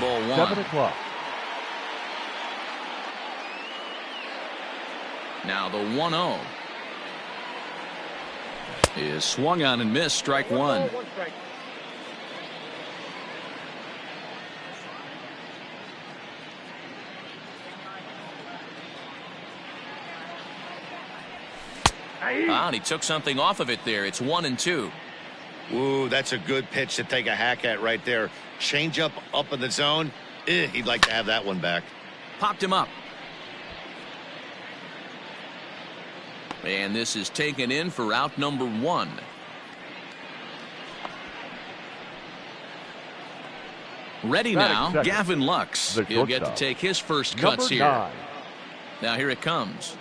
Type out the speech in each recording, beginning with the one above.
Ball 1. 7 o'clock. Now the 1-0 is swung on and missed. Strike 1. And he took something off of it there. It's 1-2. Ooh, that's a good pitch to take a hack at right there. Change up in the zone. He'd like to have that one back. Popped him up. And this is taken in for out number 1. Ready now, Gavin Lux. He'll get to take his first cuts here. 9. Now here it comes.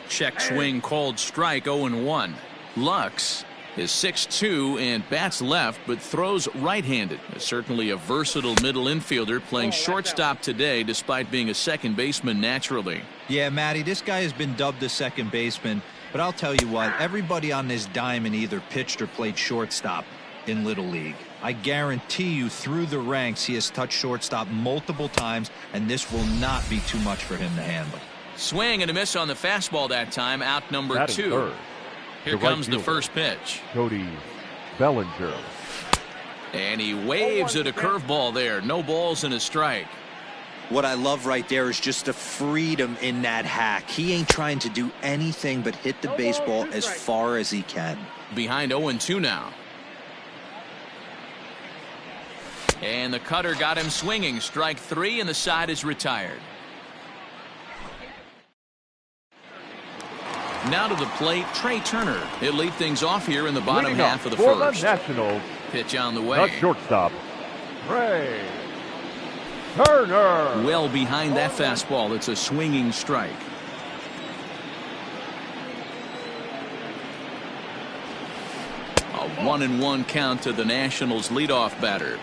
Check swing called strike. 0-1. Lux is 6'2" and bats left but throws right-handed. Certainly a versatile middle infielder playing shortstop today despite being a second baseman naturally. Yeah, Matty, this guy has been dubbed a second baseman, but I'll tell you what, everybody on this diamond either pitched or played shortstop in Little League. I guarantee you through the ranks he has touched shortstop multiple times, and this will not be too much for him to handle. Swing and a miss on the fastball that time. Out number 2. Third. Here comes the first pitch. Cody Bellinger. And he waves at a curveball there. No balls and a strike. What I love right there is just the freedom in that hack. He ain't trying to do anything but hit the baseball as far as he can. Behind 0-2 now. And the cutter got him swinging. Strike 3 and the side is retired. Now to the plate, Trey Turner. He'll lead things off here in the bottom half of the first. The Nationals, pitch on the way. the shortstop, Trey Turner. Well behind that fastball. It's a swinging strike. A 1-1 count to the Nationals leadoff batter.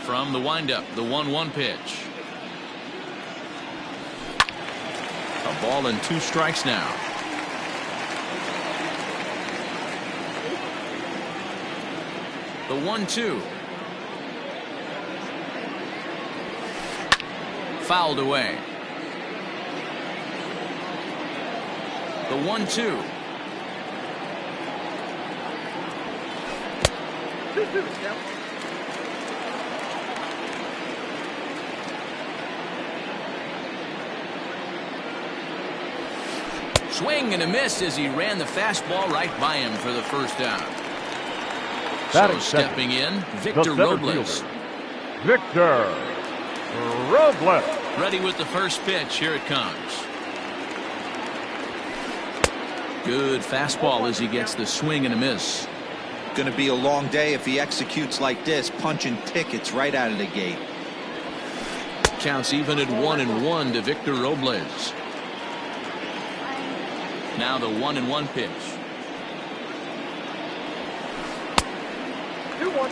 From the windup, the 1-1 pitch. A ball and 2 strikes now. The 1-2. Fouled away. The 1-2. Swing and a miss as he ran the fastball right by him for the first down. So stepping in, Victor Robles. Victor Robles. Ready with the first pitch. Here it comes. Good fastball as he gets the swing and a miss. Going to be a long day if he executes like this, punching tickets right out of the gate. Counts even at 1-1 to Victor Robles. Now the 1-1 pitch. 2-1.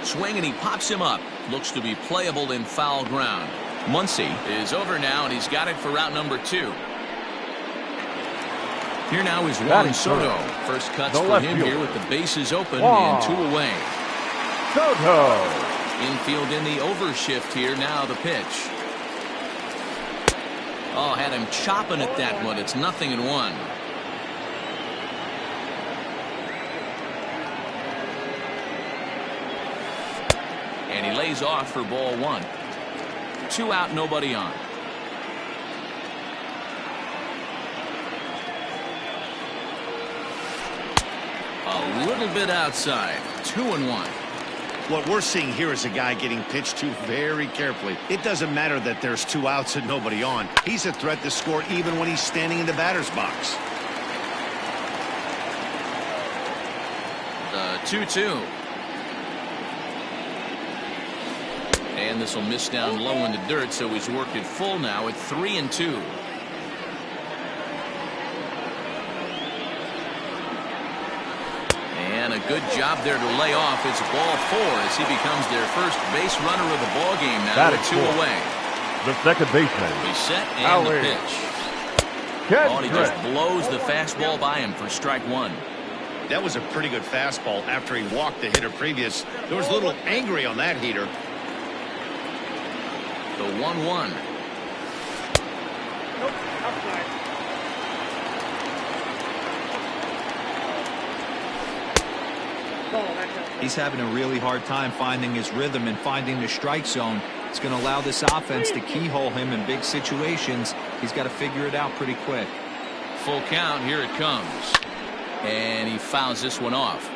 Swing and he pops him up. Looks to be playable in foul ground. Muncy is over now and he's got it for route number 2. Here now is Juan Soto. First cuts for him here with the bases open and 2 away. Soto. Infield in the overshift here. Now the pitch. Oh, had him chopping at that one. It's 0-1. And he lays off for ball 1. 2 out, nobody on. A little bit outside. 2-1. What we're seeing here is a guy getting pitched to very carefully. It doesn't matter that there's 2 outs and nobody on. He's a threat to score even when he's standing in the batter's box. The 2-2. And this will miss down low in the dirt, so he's worked it full now at 3-2. And a good job there to lay off. It's ball 4 as he becomes their first base runner of the ball game now with 2 away. The second baseman. He's set and the pitch. Oh, and he just blows the fastball by him for strike one. That was a pretty good fastball after he walked the hitter previous. There was a little angry on that heater. The 1-1. He's having a really hard time finding his rhythm and finding the strike zone. It's going to allow this offense to keyhole him in big situations. He's got to figure it out pretty quick. Full count. Here it comes. And he fouls this one off.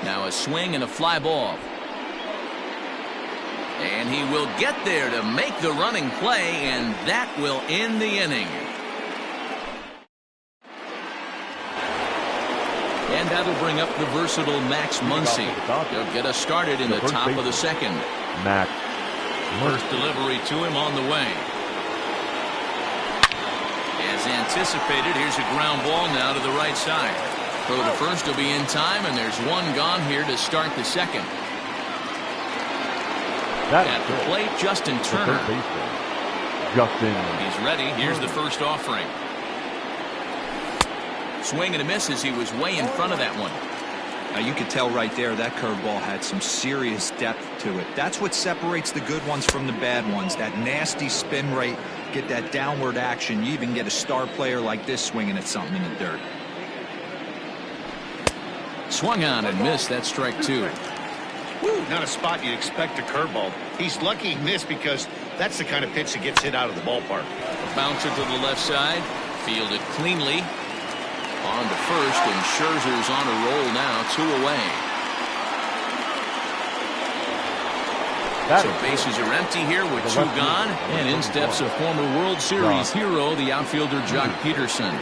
Now a swing and a fly ball. And he will get there to make the running play, and that will end the inning. And that'll bring up the versatile Max Muncy. He'll get us started in the top of the second. Max. First delivery to him on the way. As anticipated, here's a ground ball now to the right side. Throw to first will be in time, and there's one gone here to start the second. At the plate, Justin Turner. He's ready. Here's the first offering. Swing and a miss as he was way in front of that one. Now you could tell right there that curveball had some serious depth to it. That's what separates the good ones from the bad ones. That nasty spin rate, get that downward action. You even get a star player like this swinging at something in the dirt. Swung on and missed. That's strike two. Woo, not a spot you'd expect a curveball. He's lucky he missed because that's the kind of pitch that gets hit out of the ballpark. A bouncer to the left side. Fielded cleanly. On to first, and Scherzer's on a roll now, 2 away. So bases are empty here with 2 gone, and in steps a former World Series hero, the outfielder Jock Peterson.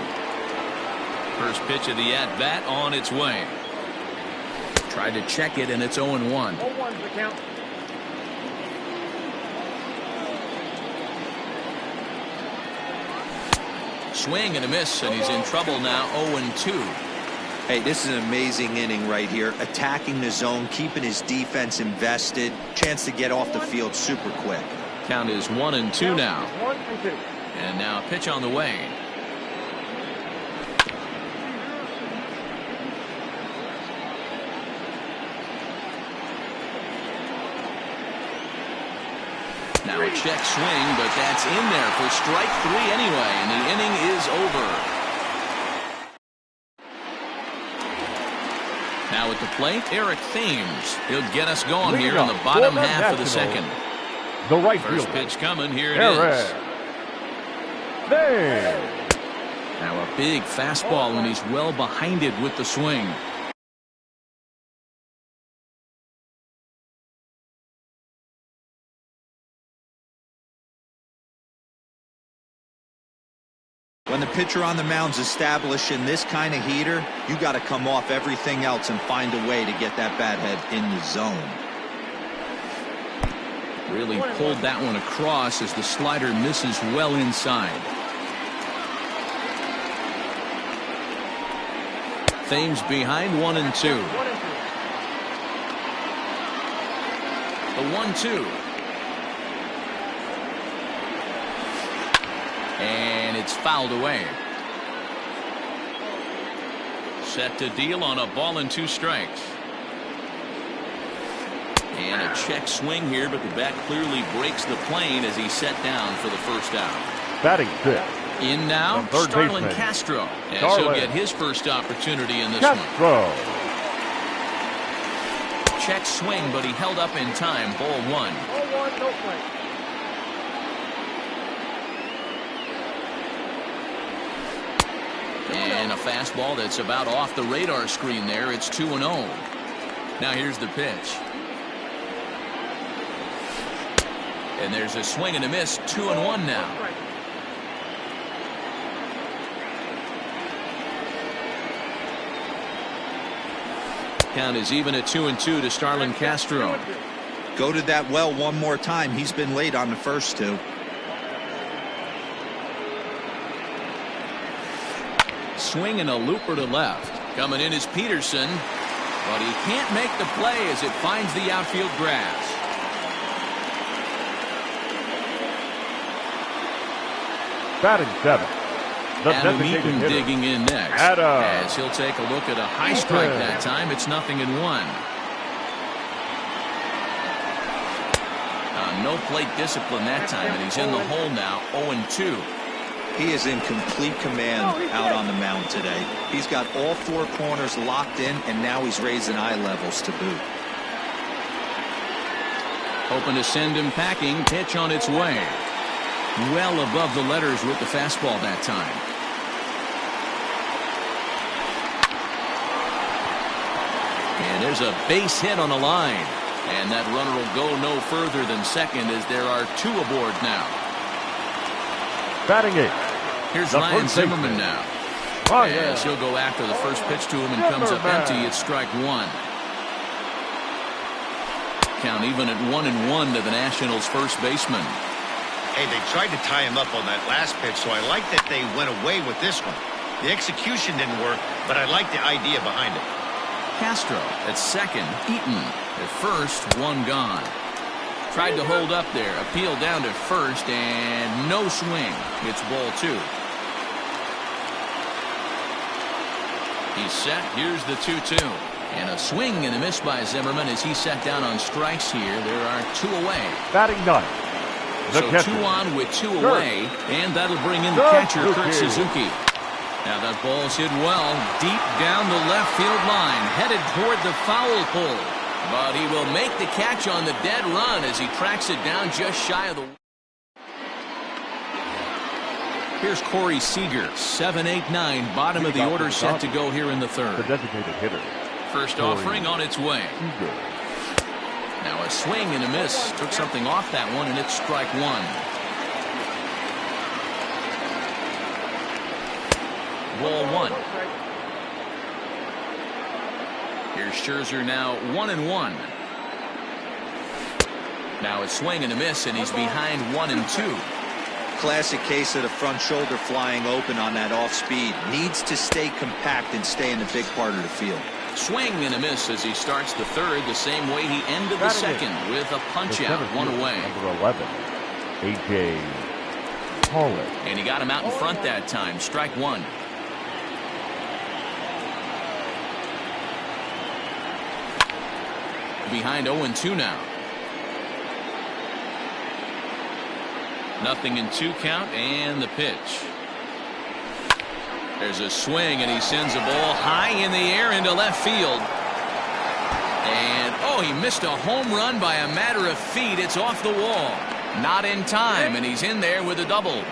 First pitch of the at-bat on its way. Tried to check it, and it's 0-1. 0-1's the count. Swing and a miss, and he's in trouble now, 0-2. Hey, this is an amazing inning right here. Attacking the zone, keeping his defense invested. Chance to get off the field super quick. Count is 1-2 now. 1-2. And now a pitch on the way. Now a check swing, but that's in there for strike 3 anyway, and the inning is over. Now at the plate, Eric Thames. He'll get us going here in the bottom half of the second. The right First fielder. pitch coming. Here it Eric is. Thames. Now a big fastball, and he's well behind it with the swing. When the pitcher on the mound's establishing this kind of heater, you got to come off everything else and find a way to get that bat head in the zone. Really pulled that one across as the slider misses well inside. Thames behind 1-2. The 1-2. And it's fouled away. Set to deal on a ball and 2 strikes. And a check swing here, but the bat clearly breaks the plane as he's set down for the first out. Batting 5th. In now, Starlin Castro, as he'll get his first opportunity in this one. Check swing, but he held up in time. Ball 1. 0-1, no play. And a fastball that's about off the radar screen there. It's 2-0. Now here's the pitch. And there's a swing and a miss. 2-1 now. Count is even at 2-2 to Starlin Castro. Go to that well one more time. He's been late on the first 2. Swing and a looper to left. Coming in is Peterson, but he can't make the play as it finds the outfield grass. Batting 7. The Adam designated Eaton hitter. digging in next. As he'll take a look at a high strike that time. It's 0-1. No plate discipline that time, and he's in the hole now, 0-2. He is in complete command out on the mound today. He's got all 4 corners locked in, and now he's raising eye levels to boot. Hoping to send him packing. Pitch on its way. Well above the letters with the fastball that time. And there's a base hit on the line. And that runner will go no further than second as there are 2 aboard now. Batting 8. Here's The Ryan first Zimmerman baseman. now. As he'll go after the first pitch to him and comes up empty. It's strike 1. Count even at 1-1 to the Nationals' first baseman. Hey, they tried to tie him up on that last pitch, so I like that they went away with this one. The execution didn't work, but I like the idea behind it. Castro at second. Eaton at first. 1 gone. Tried to hold up there. Appeal down to first, and no swing. It's ball 2. He's set. Here's the 2-2. And a swing and a miss by Zimmerman as he set down on strikes here. There are 2 away. Batting 9. The So catcher. 2 on with 2 away, and that'll bring in the catcher, Kurt Suzuki. Now that ball's hit well, deep down the left field line, headed toward the foul pole. But he will make the catch on the dead run as he tracks it down just shy of the... Here's Corey Seager, 7-8-9, bottom of the order, set to go here in the third. The designated hitter. First offering on its way. Now a swing and a miss. Took something off that one, and it's strike 1. Ball 1. Here's Scherzer now 1-1. Now a swing and a miss, and he's behind 1-2. Classic case of the front shoulder flying open on that off speed. Needs to stay compact and stay in the big part of the field. Swing and a miss as he starts the third the same way he ended the second with a punch out, 1 away. Number 11. A.J. Pollock. And he got him out in front that time. Strike 1. Behind 0-2 now. 0-2 count, and the pitch. There's a swing, and he sends a ball high in the air into left field. And, oh, he missed a home run by a matter of feet. It's off the wall. Not in time, and he's in there with a double.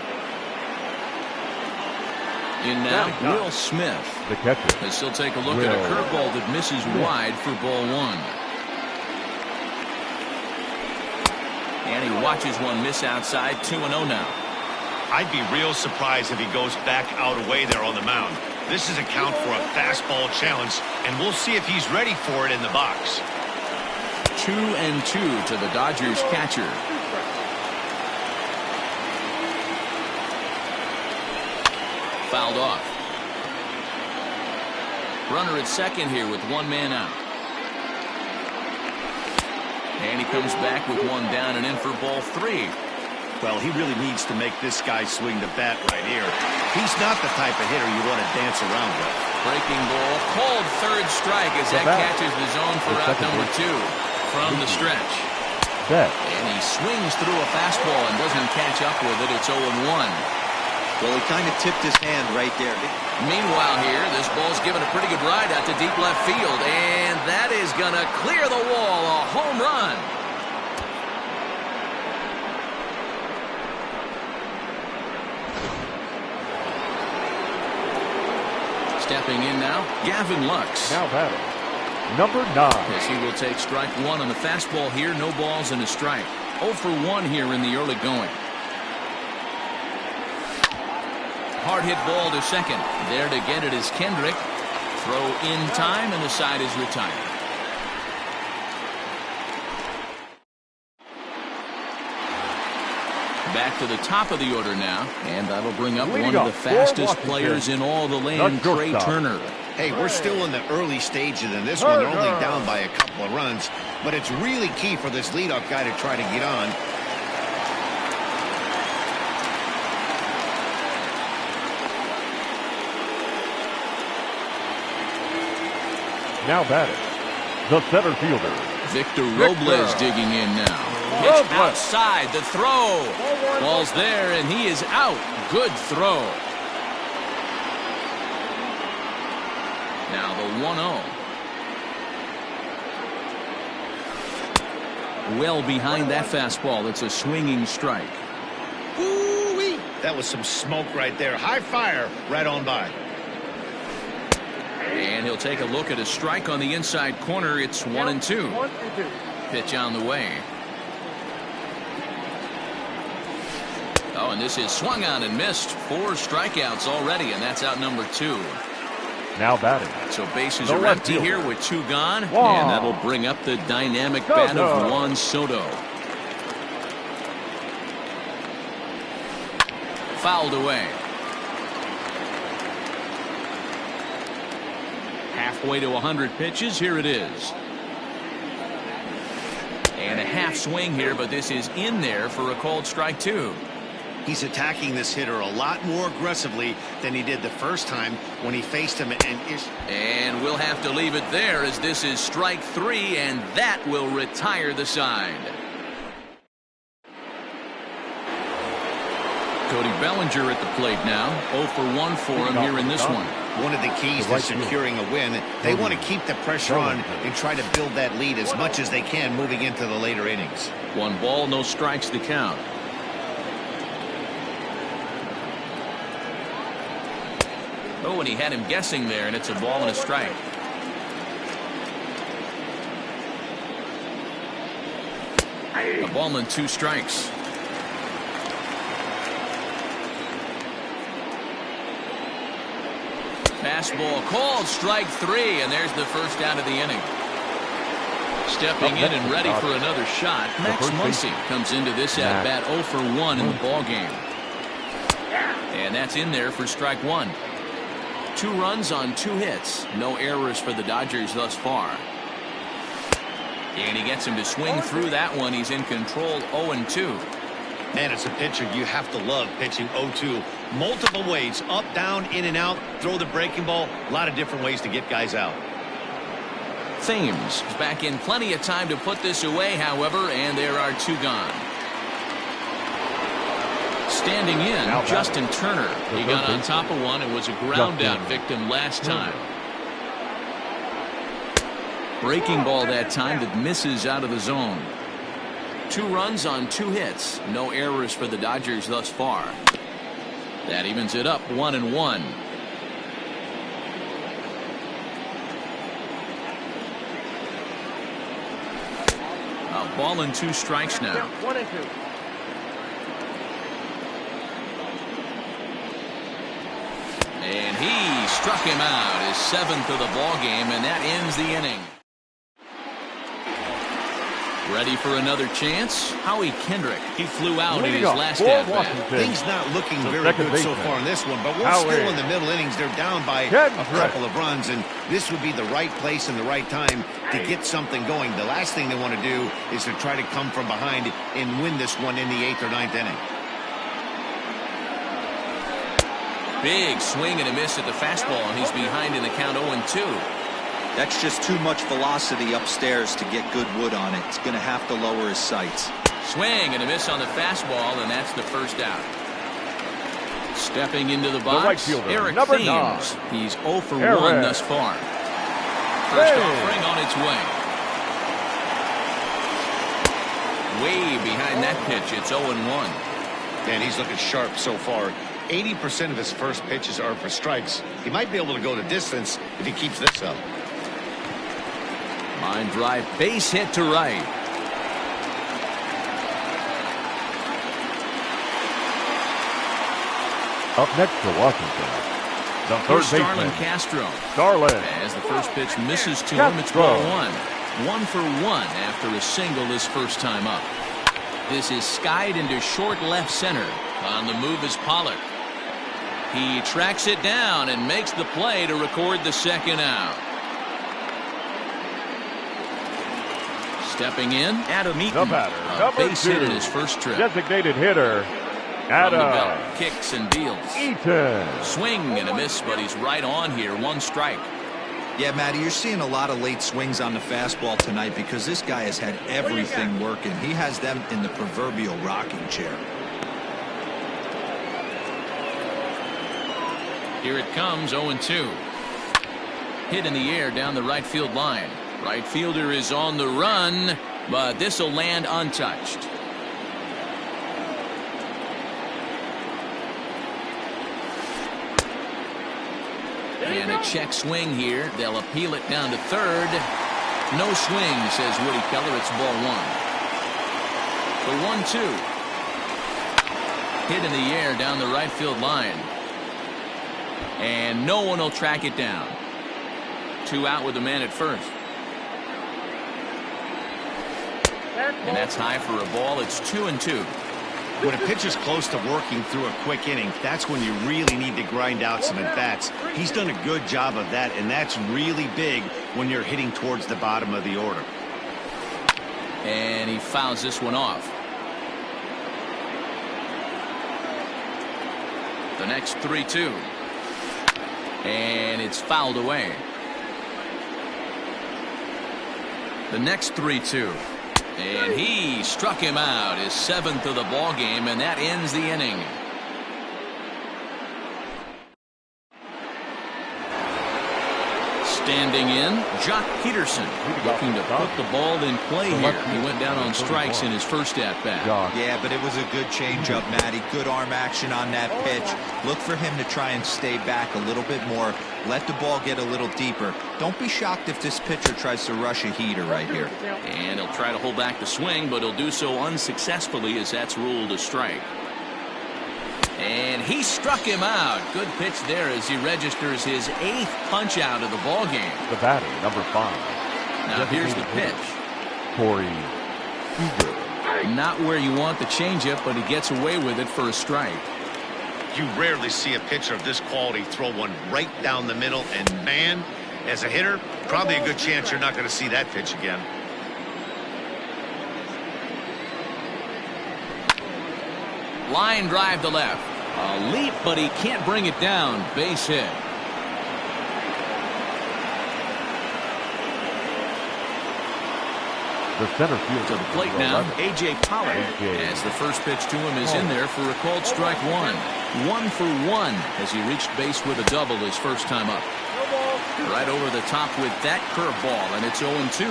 In now, Will Smith. The catcher. As he'll take a look at a curveball that misses wide for ball 1. And he watches one miss outside. 2-0 now. I'd be real surprised if he goes back out away there on the mound. This is a count for a fastball challenge, and we'll see if he's ready for it in the box. 2-2 to the Dodgers catcher. Fouled off. Runner at second here with 1 man out. And he comes back with 1 down and in for ball 3. Well, he really needs to make this guy swing the bat right here. He's not the type of hitter you want to dance around with. Breaking ball, called third strike as that catches the zone for out number 2 from the stretch. And he swings through a fastball and doesn't catch up with it. It's 0-1. Well, he kind of tipped his hand right there. Meanwhile here, this ball's given a pretty good ride out to deep left field, and that is going to clear the wall. A home run. Stepping in now, Gavin Lux. Now batting. Number 9. As he will take strike 1 on the fastball here. No balls and a strike. 0 for 1 here in the early going. Hard hit ball to second. There to get it is Kendrick. Throw in time, and the side is retired. Back to the top of the order now, and that'll bring up one of the fastest players in all the land, Trey Turner. Hey, we're still in the early stages in this one. They're only down by a couple of runs, but it's really key for this leadoff guy to try to get on. Now batting, the center fielder. Victor Robles digging in now. Pitch outside, the throw. Ball's there, and he is out. Good throw. Now the 1-0. Well behind that fastball. It's a swinging strike. Ooh-wee. That was some smoke right there. High fire right on by. And he'll take a look at a strike on the inside corner. It's 1-2. Pitch on the way. Oh, and this is swung on and missed. 4 strikeouts already, and that's out number 2. Now batting. So bases The are left empty fielder. here with 2 gone. Wow. And that'll bring up the dynamic Soto. bat of Juan Soto. Fouled away. Halfway to 100 pitches. Here it is. And a half swing here, but this is in there for a called strike 2. He's attacking this hitter a lot more aggressively than he did the first time when he faced him. And we'll have to leave it there as this is strike 3, and that will retire the side. Cody Bellinger at the plate now. 0 for 1 for him here in this one. One of the keys to securing a win, they want to keep the pressure on and try to build that lead as much as they can moving into the later innings. 1 ball, no strikes to count. Oh, and he had him guessing there, and it's a ball and a strike. A ball and 2 strikes. Fastball called, strike 3, and there's the first out of the inning. Stepping in and ready for another shot, Max Muncy comes into this at bat 0 for 1 in the ball game. And that's in there for strike 1. 2 runs on 2 hits. No errors for the Dodgers thus far. And he gets him to swing through that one. He's in control 0-2. Man, as a pitcher, you have to love pitching 0-2. Multiple ways, up, down, in and out, throw the breaking ball. A lot of different ways to get guys out. Thames is back in plenty of time to put this away, however, and there are 2 gone. Standing in, Justin Turner. He got on top of one and was a ground out victim last time. Breaking ball that time that misses out of the zone. 2 runs on 2 hits. No errors for the Dodgers thus far. That evens it up 1-1. A ball and 2 strikes now. 1-2. And he struck him out, his 7th of the ball game, and that ends the inning. Ready for another chance? Howie Kendrick. He flew out in his last at-bat. Things not looking very good so far in this one, but we're still in the middle innings. They're down by a couple of runs, and this would be the right place and the right time to get something going. The last thing they want to do is to try to come from behind and win this one in the 8th or 9th inning. Big swing and a miss at the fastball, and he's behind in the count 0-2. That's just too much velocity upstairs to get good wood on it. It's going to have to lower his sights. Swing and a miss on the fastball, and that's the first out. Stepping into the box, Eric Thames. He's 0 for 1 thus far. First offering on its way. Way behind that pitch, it's 0-1. Man, he's looking sharp so far. 80% of his first pitches are for strikes. He might be able to go the distance if he keeps this up. Line drive, base hit to right. Up next to Washington, the third Starlin baseman, Castro. Starlin. As the first pitch misses to him, it's ball 1. 1 for 1 after a single his first time up. This is skied into short left center. On the move is Pollard. He tracks it down and makes the play to record the second out. Stepping in, Adam Eaton. The batter, a number base 2, hit in his first trip. designated hitter, From the belt, kicks and deals. Eaton. Swing and a miss, but he's right on here. 1 strike. Yeah, Matty, you're seeing a lot of late swings on the fastball tonight because this guy has had everything working. He has them in the proverbial rocking chair. Here it comes, 0-2. Hit in the air down the right field line. Right fielder is on the run, but this will land untouched. And a check swing here. They'll appeal it down to third. No swing, says Woody Keller. It's ball one. The 1-2. Hit in the air down the right field line. And no one will track it down. 2 out with the man at first. And that's high for a ball. It's 2-2. When a pitcher's close to working through a quick inning, that's when you really need to grind out some at-bats. He's done a good job of that, and that's really big when you're hitting towards the bottom of the order. And he fouls this one off. The next 3-2. And it's fouled away. The next 3-2. And he struck him out, his 7th of the ball game, and that ends the inning. Standing in, Jock Peterson, looking to put the ball in play here. He went down on strikes in his first at-bat. Yeah, but it was a good changeup, Matty. Good arm action on that pitch. Look for him to try and stay back a little bit more. Let the ball get a little deeper. Don't be shocked if this pitcher tries to rush a heater right here. And he'll try to hold back the swing, but he'll do so unsuccessfully as that's ruled a strike. And he struck him out. Good pitch there as he registers his 8th punch out of the ball game. The batter, number 5. Now here's the pitch. Corey Seager. Not where you want the changeup, but he gets away with it for a strike. You rarely see a pitcher of this quality throw one right down the middle, and man, as a hitter, probably a good chance you're not going to see that pitch again. Line drive to left. A leap, but he can't bring it down. Base hit. The center field To the plate now, A.J. Pollard. As the first pitch to him is in there for a called strike one. 1 for 1 as he reached base with a double his first time up. Right over the top with that curveball, and it's 0-2.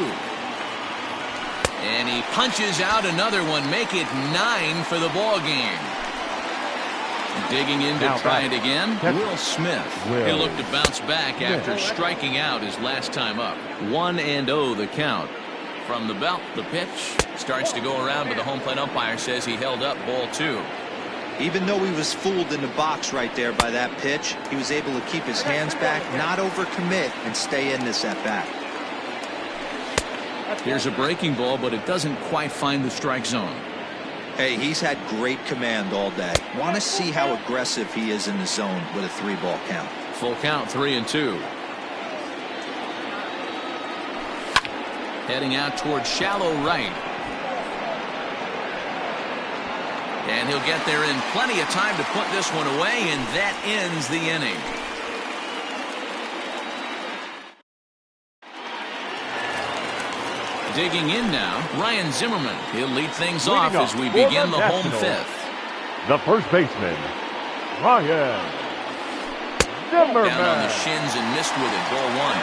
And he punches out another one, make it 9 for the ball game. Digging in to try it again, Will Smith. He'll look to bounce back after striking out his last time up. 1-0 the count. From the belt, the pitch starts to go around, but the home plate umpire says he held up ball 2. Even though he was fooled in the box right there by that pitch, he was able to keep his hands back, not overcommit, and stay in this at-bat. Here's a breaking ball, but it doesn't quite find the strike zone. Hey, he's had great command all day. Want to see how aggressive he is in the zone with a 3-ball count. Full count, 3-2. Heading out towards shallow right. And he'll get there in plenty of time to put this one away, and that ends the inning. Digging in now, Ryan Zimmerman. He'll lead things off as we begin the home 5th. The first baseman, Ryan Zimmerman. Down on the shins and missed with it. Ball 1.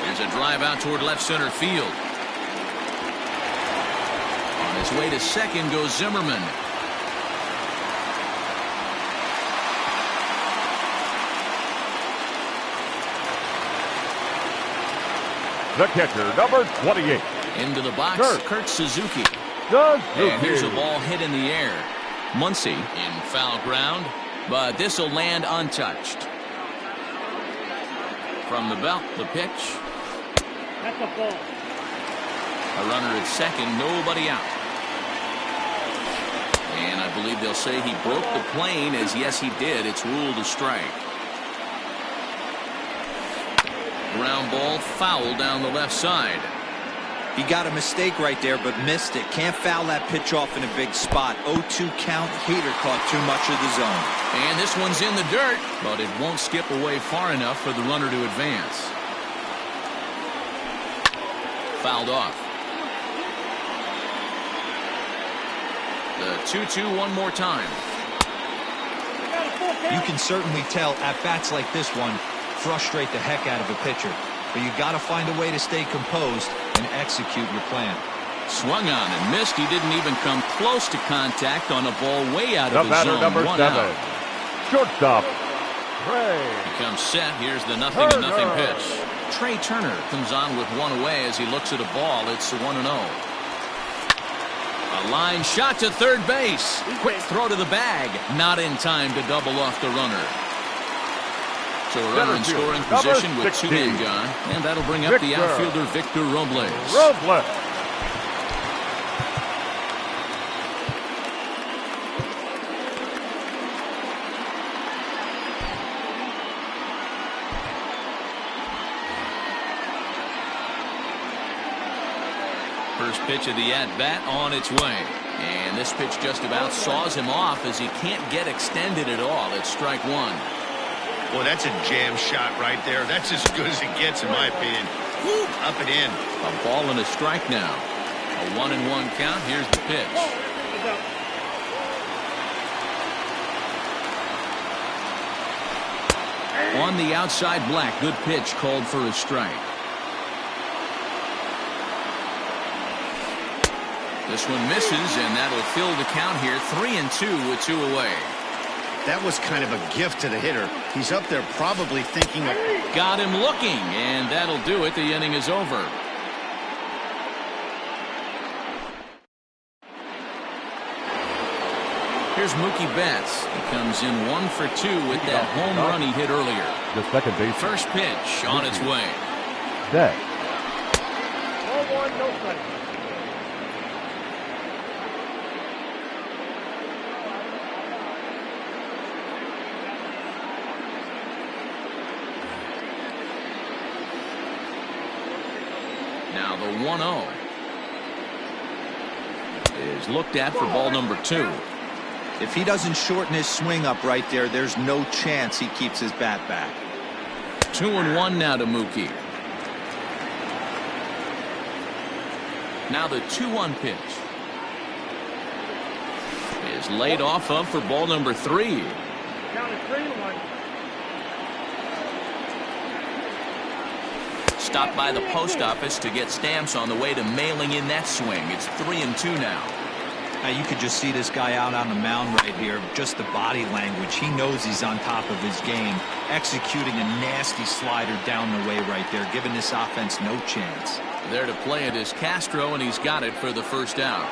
There's a drive out toward left center field. On his way to second goes Zimmerman. The catcher, number 28. Into the box, Kurt Suzuki. Suzuki. And here's a ball hit in the air. Muncy in foul ground, but this will land untouched. From the belt, the pitch. That's a ball. A runner at second, nobody out. And I believe they'll say he broke the plane, as yes he did. It's ruled a strike. Ground ball foul down the left side. He got a mistake right there, but missed it. Can't foul that pitch off in a big spot. 0-2 count. Hader caught too much of the zone. And this one's in the dirt, but it won't skip away far enough for the runner to advance. Fouled off. The 2-2 one more time. You can certainly tell at-bats like this one frustrate the heck out of a pitcher. But you got to find a way to stay composed and execute your plan. Swung on and missed. He didn't even come close to contact on a ball way out of The the batter, zone. number 7. Out. Shortstop, Trey. He comes set. Here's the 0-0 pitch. Trey Turner comes on with one away as he looks at a ball. It's 1-0. A line shot to third base. Quick throw to the bag. Not in time to double off the runner. So a runner in scoring position with 2 men gone. And that'll bring up the outfielder, Victor Robles. First pitch of the at-bat on its way. And this pitch just about saws him off as he can't get extended at all. It's strike 1. Well, that's a jam shot right there. That's as good as it gets, in my opinion. Woo, up and in. A ball and a strike now. A 1-1 count. Here's the pitch. On the outside, Black. Good pitch called for a strike. This one misses, and that'll fill the count here. 3-2 with 2 away. That was kind of a gift to the hitter. He's up there probably thinking of... Got him looking, and that'll do it. The inning is over. Here's Mookie Betts. He comes in 1 for 2 with that home run he hit earlier. The second base. First pitch on its way. Set. 0-1, no strike. Now the 1-0 is looked at for ball number 2. If he doesn't shorten his swing up right there, there's no chance he keeps his bat back. 2-1 now to Mookie. Now the 2-1 pitch is laid off of for ball number 3. Count is 3-1. Stopped by the post office to get stamps on the way to mailing in that swing. It's 3-2 now. Now you could just see this guy out on the mound right here. Just the body language. He knows he's on top of his game. Executing a nasty slider down the way right there, giving this offense no chance. There to play it is Castro, and he's got it for the first out.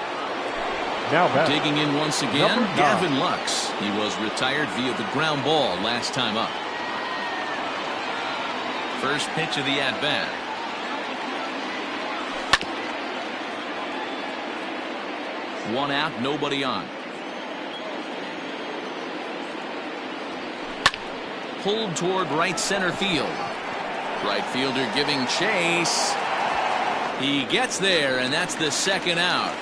Now back. Digging in once again, Number 9. Gavin Lux. He was retired via the ground ball last time up. First pitch of the at-bat. One out, nobody on. Pulled toward right center field. Right fielder giving chase. He gets there, and that's the second out.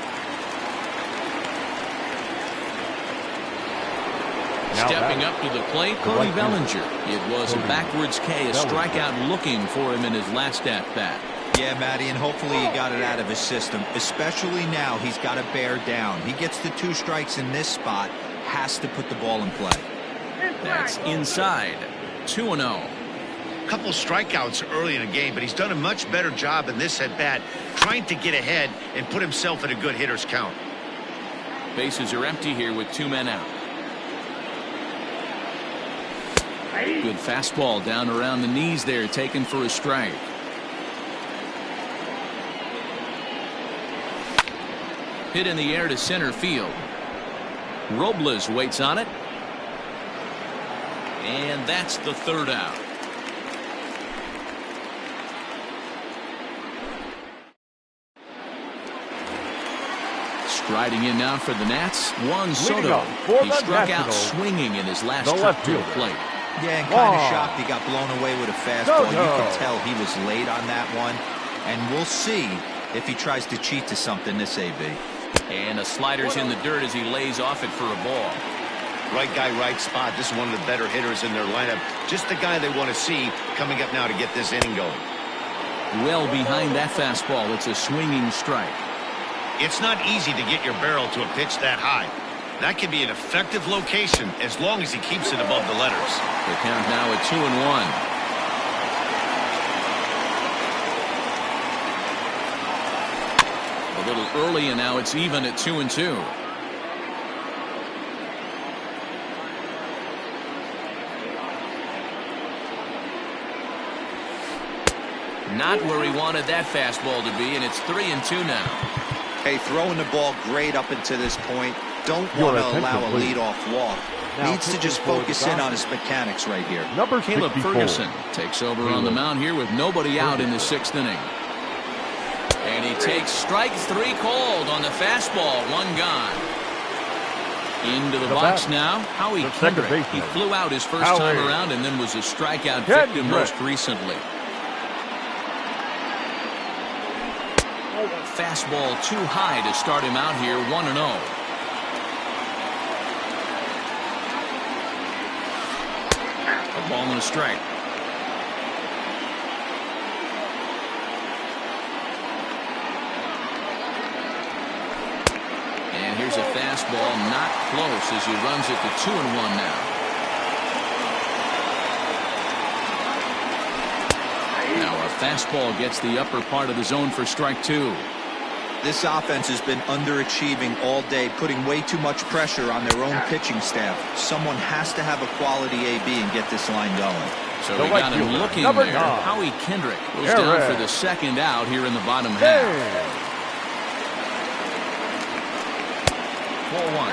Stepping up to the plate, Cody Bellinger. It was a backwards K, a strikeout looking for him in his last at-bat. Yeah, Matty, and hopefully he got it out of his system. Especially now, he's got to bear down. He gets the 2 strikes in this spot, has to put the ball in play. That's inside. 2-0. Couple strikeouts early in the game, but he's done a much better job in this at-bat trying to get ahead and put himself in a good hitter's count. Bases are empty here with 2 men out. Good fastball down around the knees there, taken for a strike. Hit in the air to center field. Robles waits on it. And that's the third out. Striding in now for the Nats, Juan Soto. He struck out swinging in his last trip to the plate. Yeah, and kind of shocked he got blown away with a fastball. You could tell he was late on that one. And we'll see if he tries to cheat to something this AB. And the slider's in the dirt as he lays off it for a ball. Right guy, right spot. This is one of the better hitters in their lineup. Just the guy they want to see coming up now to get this inning going. Well behind that fastball. It's a swinging strike. It's not easy to get your barrel to a pitch that high. That can be an effective location as long as he keeps it above the letters. The count now at 2-1. A little early, and now it's even at 2-2. Not where he wanted that fastball to be, and it's 3-2 now. Hey, throwing the ball great up until this point. Don't want to allow a leadoff walk. Needs to just focus in on his mechanics right here. Number Caleb 64. Ferguson takes over on the mound here with nobody out in the 6th inning. And he takes strike 3 called on the fastball. 1 gone. Into the box now, Howie Kendrick. He flew out his first time around and then was a strikeout victim most recently. Fastball too high to start him out here, 1-0. A ball and a strike. And here's a fastball not close as he runs it to 2-1 now. Now a fastball gets the upper part of the zone for strike 2. This offense has been underachieving all day, putting way too much pressure on their own pitching staff. Someone has to have a quality AB and get this line going. So we got him looking there. Howie Kendrick goes down for the 2nd out here in the bottom half. 4-1.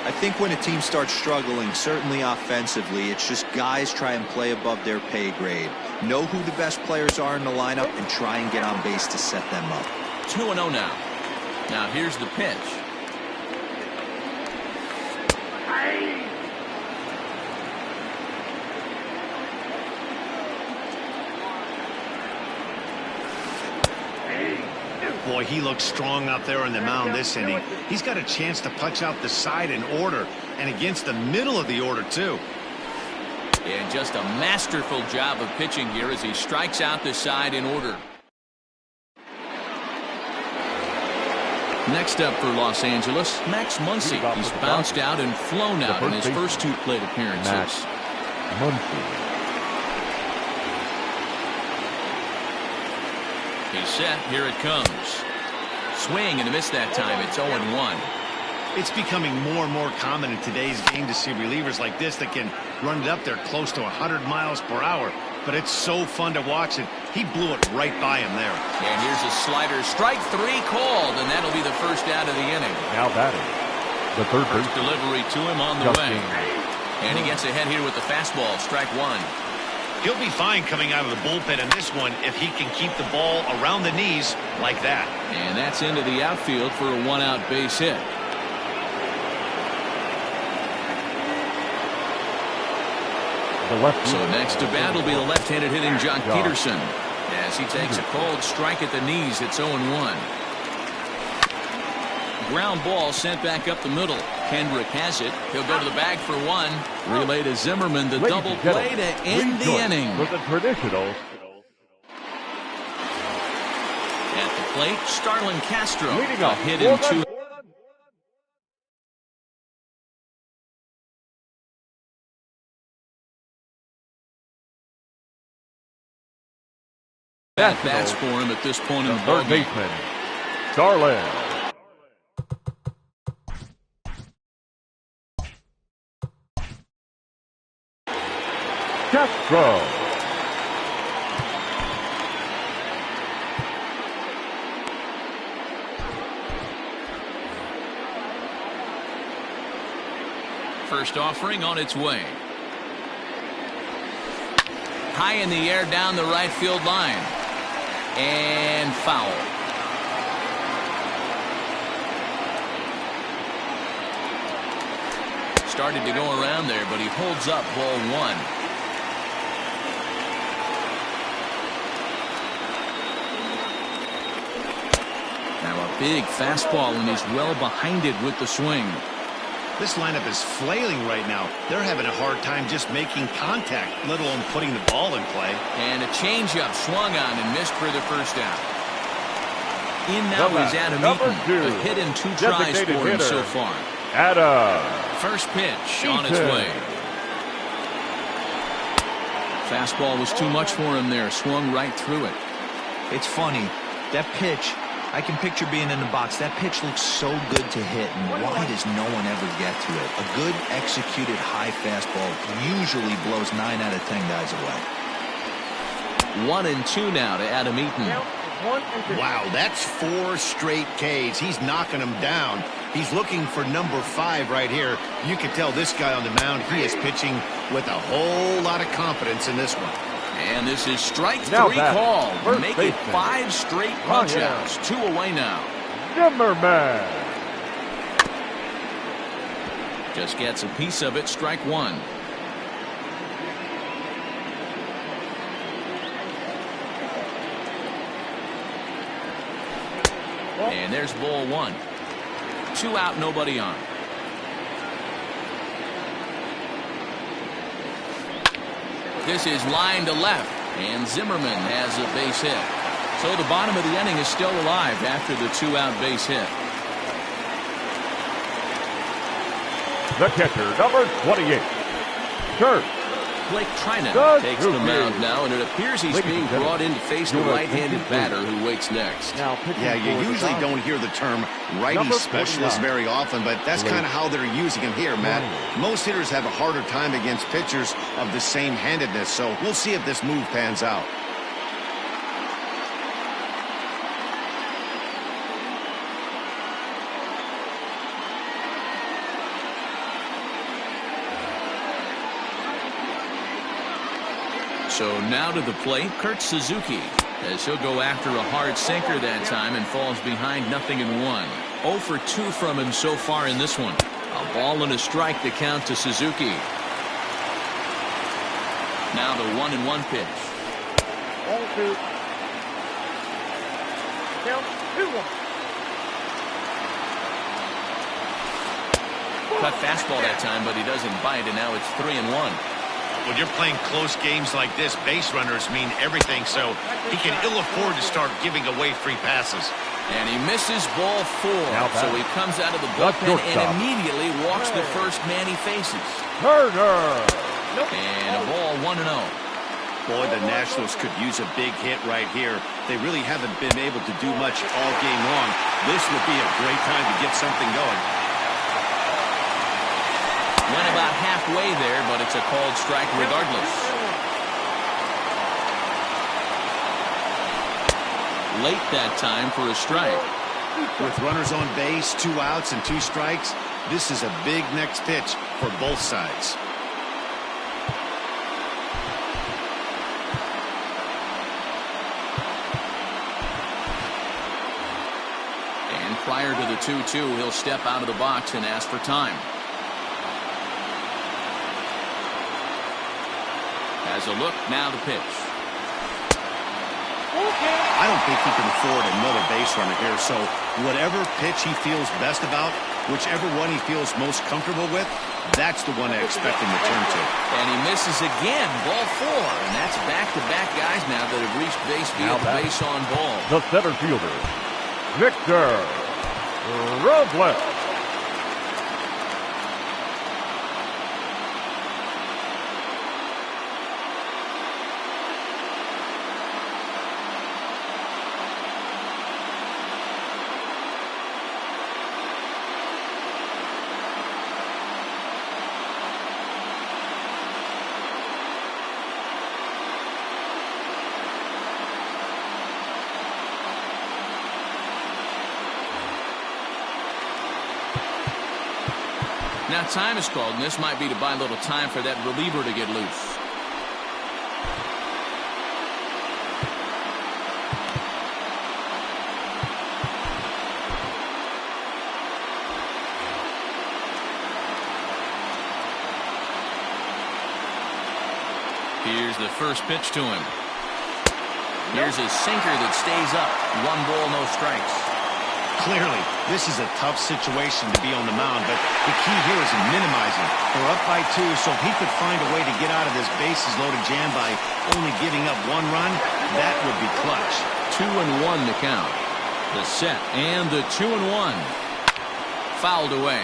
I think when a team starts struggling, certainly offensively, it's just guys try and play above their pay grade. Know who the best players are in the lineup and try and get on base to set them up. 2-0 now. Now here's the pitch. Boy, he looks strong out there on the mound this inning. He's got a chance to punch out the side in order and against the middle of the order too. And just a masterful job of pitching here as he strikes out the side in order. Next up for Los Angeles, Max Muncy. He's bounced out and flown out in his first 2 plate appearances. Max Muncy. He's set. Here it comes. Swing and a miss that time. It's 0-1. It's becoming more and more common in today's game to see relievers like this that can run it up there close to 100 miles per hour. But it's so fun to watch it. He blew it right by him there. And here's a slider. Strike 3 called, and that'll be the first out of the inning. Now batting, the third first delivery to him on the way. And he gets ahead here with the fastball. Strike 1. He'll be fine coming out of the bullpen in this one if he can keep the ball around the knees like that. And that's into the outfield for a 1-out base hit. So next to bat will be the left-handed hitting John Peterson as he takes a cold strike at the knees. It's 0-1. Ground ball sent back up the middle. Kendrick has it. He'll go to the bag for 1. Relay to Zimmerman, the double play to end the inning. With the traditional. At the plate, Starlin Castro. A hit in 2. Bats for him at this point in the ball game. Starlin. Castro. First offering on its way. High in the air down the right field line. And foul. Started to go around there, but he holds up ball 1. big fastball, and he's well behind it with the swing. This lineup is flailing right now. They're having a hard time just making contact, let alone putting the ball in play. And a changeup swung on and missed for the first out. In now is Adam Eaton. A hit in 2 tries for him so far. First pitch on its way. Fastball was too much for him there. Swung right through it. It's funny. That pitch, I can picture being in the box. That pitch looks so good to hit, and why does no one ever get to it? A good executed high fastball usually blows 9 out of 10 guys away. 1-2 now to Adam Eaton. Wow, that's 4 straight Ks. He's knocking them down. He's looking for number 5 right here. You can tell this guy on the mound, he is pitching with a whole lot of confidence in this one. And this is strike 3 call. Make it 5 straight punch-outs. 2 away now. Zimmerman. Just gets a piece of it. Strike 1. And there's ball 1. 2 out, nobody on. This is line to left, and Zimmerman has a base hit. So the bottom of the inning is still alive after the 2-out base hit. The catcher, number 28, Kurt. Blake Trinan takes the mound now, and it appears he's being brought in to face the right-handed batter who waits next. Yeah, you usually don't hear the term righty specialist very often, but that's kind of how they're using him here, Matt. Most hitters have a harder time against pitchers of the same handedness, so we'll see if this move pans out. So now to the plate, Kurt Suzuki, as he'll go after a hard sinker that time and falls behind 0-1. 0 for 2 from him so far in this one. A ball and a strike to count to Suzuki. Now the 1-1 pitch. 1-2. Count 2-1. Cut fastball that time, but he doesn't bite, and now it's 3-1. When you're playing close games like this, base runners mean everything, so he can ill afford to start giving away free passes. And he misses ball 4, so he comes out of the bullpen and immediately walks the first man he faces. Turner. And a ball 1-0. Boy, the Nationals could use a big hit right here. They really haven't been able to do much all game long. This would be a great time to get something going. Went about halfway there, but it's a called strike regardless. Late that time for a strike. With runners on base, 2 outs and 2 strikes, this is a big next pitch for both sides. And prior to the 2-2, he'll step out of the box and ask for time. As a look, now the pitch. I don't think he can afford another base runner here, so whatever pitch he feels best about, whichever one he feels most comfortable with, that's the one I expect him to turn to. And he misses again, ball 4, and that's back-to-back guys now that have reached base via the base on ball. The center fielder, Victor Robles. Now time is called, and this might be to buy a little time for that reliever to get loose. Here's the first pitch to him. Here's a sinker that stays up. 1 ball, no strikes. Clearly, this is a tough situation to be on the mound, but the key here is minimizing. They're up by 2, so if he could find a way to get out of this bases-loaded jam by only giving up 1 run, that would be clutch. 2-1 to count. The set and the 2-1. Fouled away.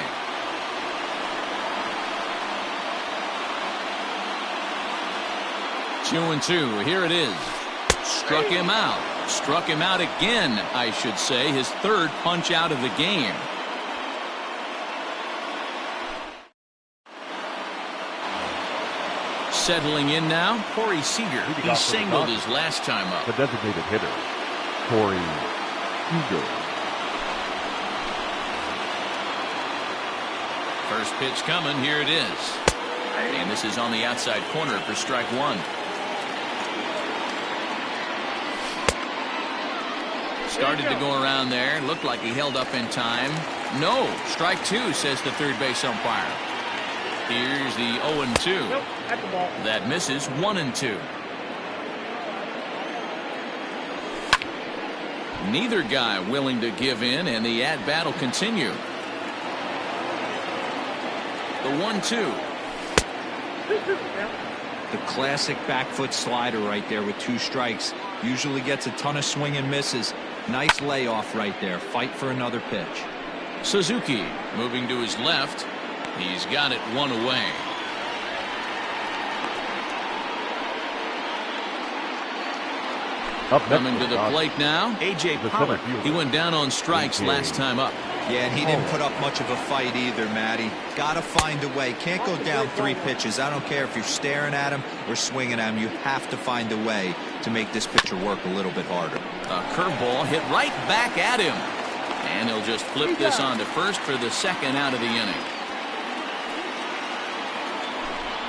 Two and 2. Here it is. Struck him out. Struck him out again, I should say. His 3rd punch out of the game. Settling in now, Corey Seager. He singled his last time up. The designated hitter, Corey Seager. First pitch coming. Here it is. And this is on the outside corner for strike 1. Started to go around there. Looked like he held up in time. No. Strike 2, says the third base umpire. Here's the 0-2. Nope, at the ball. That misses. 1-2. Neither guy willing to give in, and the at-bat will continue. The 1-2. The classic back foot slider right there with 2 strikes. Usually gets a ton of swing and misses. Nice layoff right there. Fight for another pitch. Suzuki moving to his left. He's got it 1 away. Coming to the plate now, A.J. Pollock. He went down on strikes last time up. Yeah, and he didn't put up much of a fight either, Matty. Got to find a way. Can't go down 3 pitches. I don't care if you're staring at him or swinging at him. You have to find a way to make this pitcher work a little bit harder. A curveball hit right back at him. And he'll just flip this on to first for the 2nd out of the inning.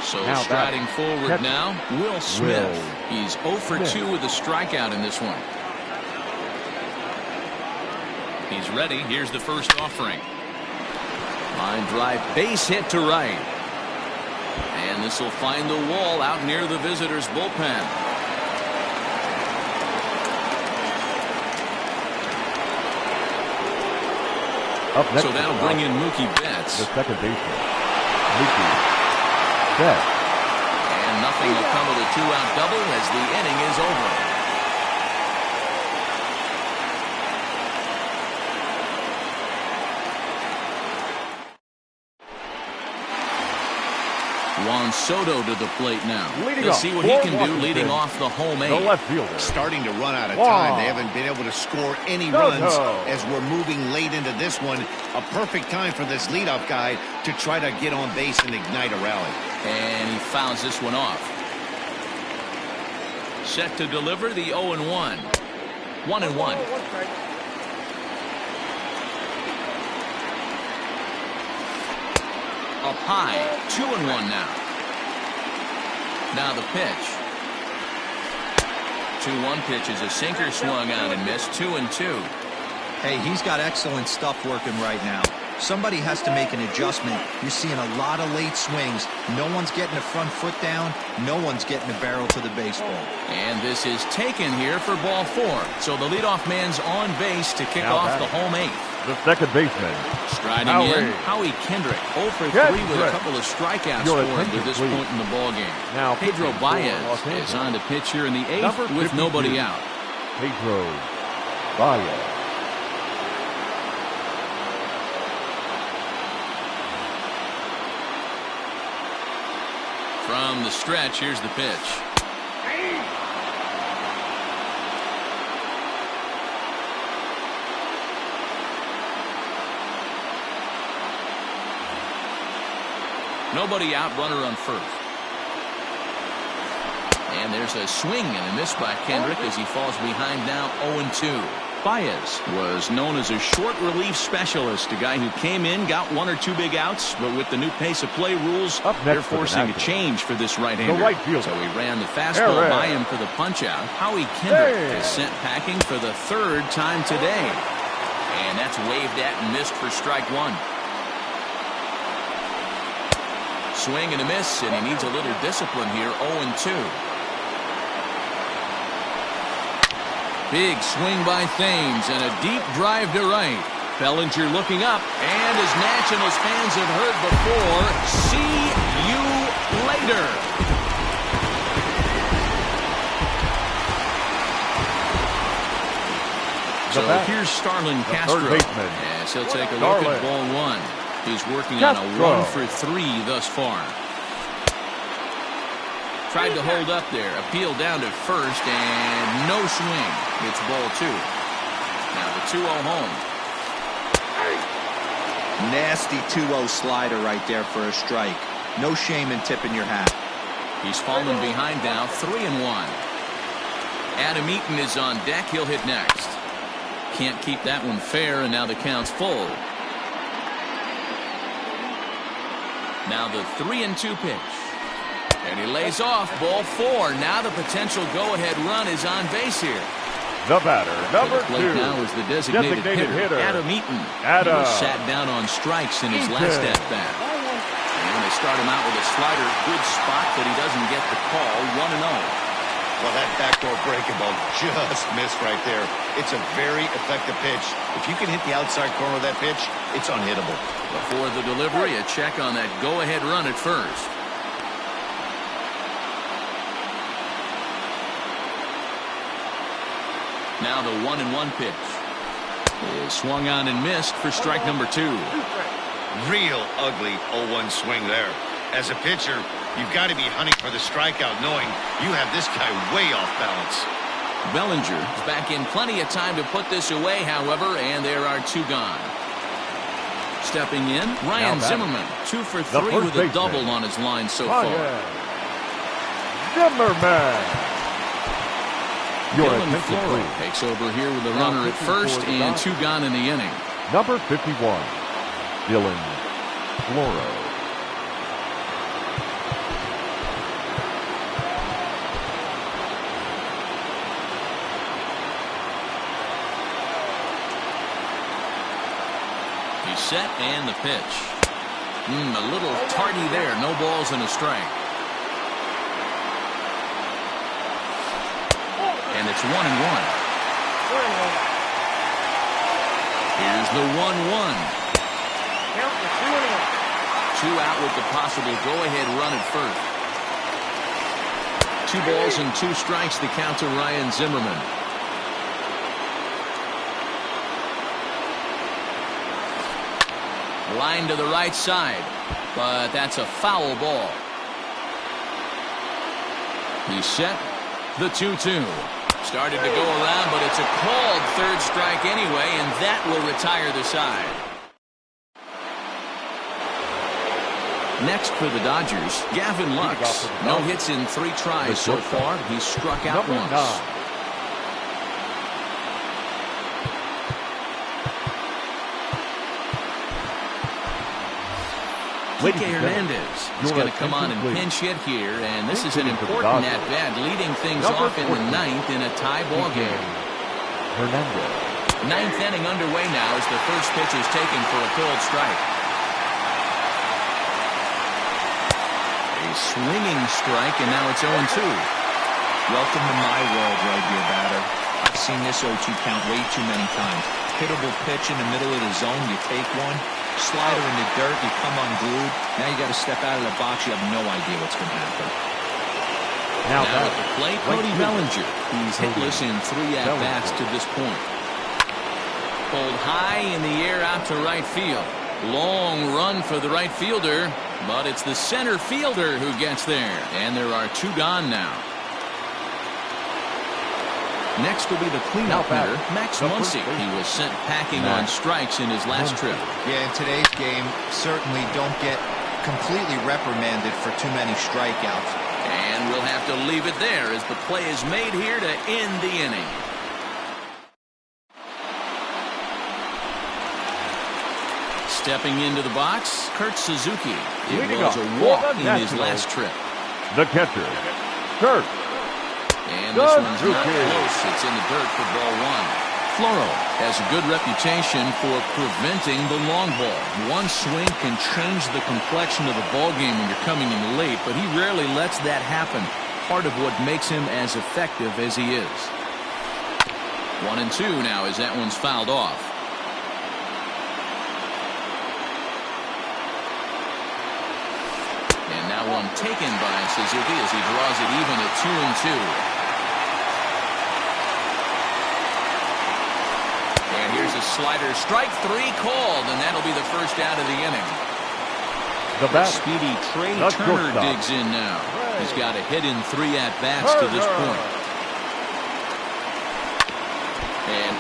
So now striding forward now, Will Smith. He's 0 for 2 with a strikeout in this one. He's ready. Here's the first offering. Line drive, base hit to right. And this will find the wall out near the visitors' bullpen. So that'll bring in Mookie Betts. The second baseman, Mookie Betts. And nothing will come of the 2-out double as the inning is over. Juan Soto to the plate now. Let's see what he can do leading off the home 8. The left fielder. Starting to run out of time. They haven't been able to score any runs as we're moving late into this one. A perfect time for this leadoff guy to try to get on base and ignite a rally. And he fouls this one off. Set to deliver the 0-1. 1-1. Up high, 2-1 now. Now the pitch. 2-1 pitch is a sinker swung on and missed. 2-2. Hey, he's got excellent stuff working right now. Somebody has to make an adjustment. You're seeing a lot of late swings. No one's getting the front foot down. No one's getting the barrel to the baseball. And this is taken here for ball 4. So the leadoff man's on base to kick off the home 8. The second baseman. Striding in, Howie Kendrick. 0 for 3 with a couple of strikeouts for him to this point in the ballgame. Now Pedro Baez is on to pitch here in the 8th with nobody out. Pedro Baez. From the stretch, here's the pitch. Nobody out, runner on first. And there's a swing and a miss by Kendrick as he falls behind now 0-2. Baez was known as a short relief specialist, a guy who came in, got 1 or 2 big outs, but with the new pace of play rules, they're forcing a change for this right-hander. So he ran the fastball by him for the punch-out. Howie Kendrick is sent packing for the 3rd time today. And that's waved at and missed for strike 1. Swing and a miss, and he needs a little discipline here. 0-2. Big swing by Thames and a deep drive to right. Bellinger looking up, and as Nationals fans have heard before, see you later. So here's Starlin Castro. Yes, he'll take a look at ball one. He's working on a 1 for 3 thus far. Tried to hold up there. Appeal down to first, and no swing. It's ball 2. Now the 2-0 home. Nasty 2-0 slider right there for a strike. No shame in tipping your hat. He's fallen behind now, 3-1. Adam Eaton is on deck. He'll hit next. Can't keep that one fair, and now the count's full. Now the 3-2 pitch. And he lays off, ball 4. Now the potential go-ahead run is on base here. The batter, number 2. Now is the designated hitter, Adam Eaton. He was sat down on strikes in his last at-bat. And they start him out with a slider. Good spot, but he doesn't get the call. 1-0. Well, that backdoor breaking ball just missed right there. It's a very effective pitch. If you can hit the outside corner of that pitch, it's unhittable. Before the delivery, a check on that go-ahead run at first. Now the 1-1 pitch is swung on and missed for strike number 2. Real ugly 0-1 swing there. As a pitcher, you've got to be hunting for the strikeout, knowing you have this guy way off balance. Bellinger is back in plenty of time to put this away, however, and there are 2 gone. Stepping in, Ryan Zimmerman, 2 for 3 with a double on his line so far. Zimmerman. Dylan Floro takes over here with a runner at first and 2 gone in the inning. Number 51, Dylan Floro. He's set and the pitch. A little tardy there. No balls and a strike. And it's 1-1. Here's the 1-1. 2 out with the possible go-ahead run at first. 2 balls and 2 strikes, the count to Ryan Zimmerman. Line to the right side, but that's a foul ball. He's set. The 2-2. Started to go around, but it's a called 3rd strike anyway, and that will retire the side. Next for the Dodgers, Gavin Lux. No hits in 3 tries so far. He's struck out once. Kike Hernandez is going to come on and pinch hit here, and this is an important at-bat, leading things off in the 9th in a tie ball game. Hernandez. 9th inning underway now as the first pitch is taken for a called strike. A swinging strike, and now it's 0-2. Welcome to my world right here, batter. I've seen this 0-2 count way too many times. Hittable pitch in the middle of the zone, you take one. Slider in the dirt, you come unglued. Now you got to step out of the box. You have no idea what's going to happen. Now at the plate, Cody Bellinger. He's hitless in 3 at-bats to this point. Pulled high in the air out to right field. Long run for the right fielder, but it's the center fielder who gets there. And there are 2 gone now. Next will be the cleanup hitter, Max Muncy. He was sent packing on strikes in his last trip. Yeah, in today's game, certainly don't get completely reprimanded for too many strikeouts. And we'll have to leave it there as the play is made here to end the inning. Stepping into the box, Kurt Suzuki. It was a walk in his last trip. The catcher, Kurt. And this one's not close. It's in the dirt for ball 1. Floro has a good reputation for preventing the long ball. One swing can change the complexion of the ball game when you're coming in late, but he rarely lets that happen. Part of what makes him as effective as he is. 1-2 now as that one's fouled off. taken by Suzuki as he draws it even at 2-2. And here's a slider. Strike 3 called, and that'll be the first out of the inning. The bat. Speedy Trey Turner digs in now. He's got a hit in 3 at-bats to this point. And,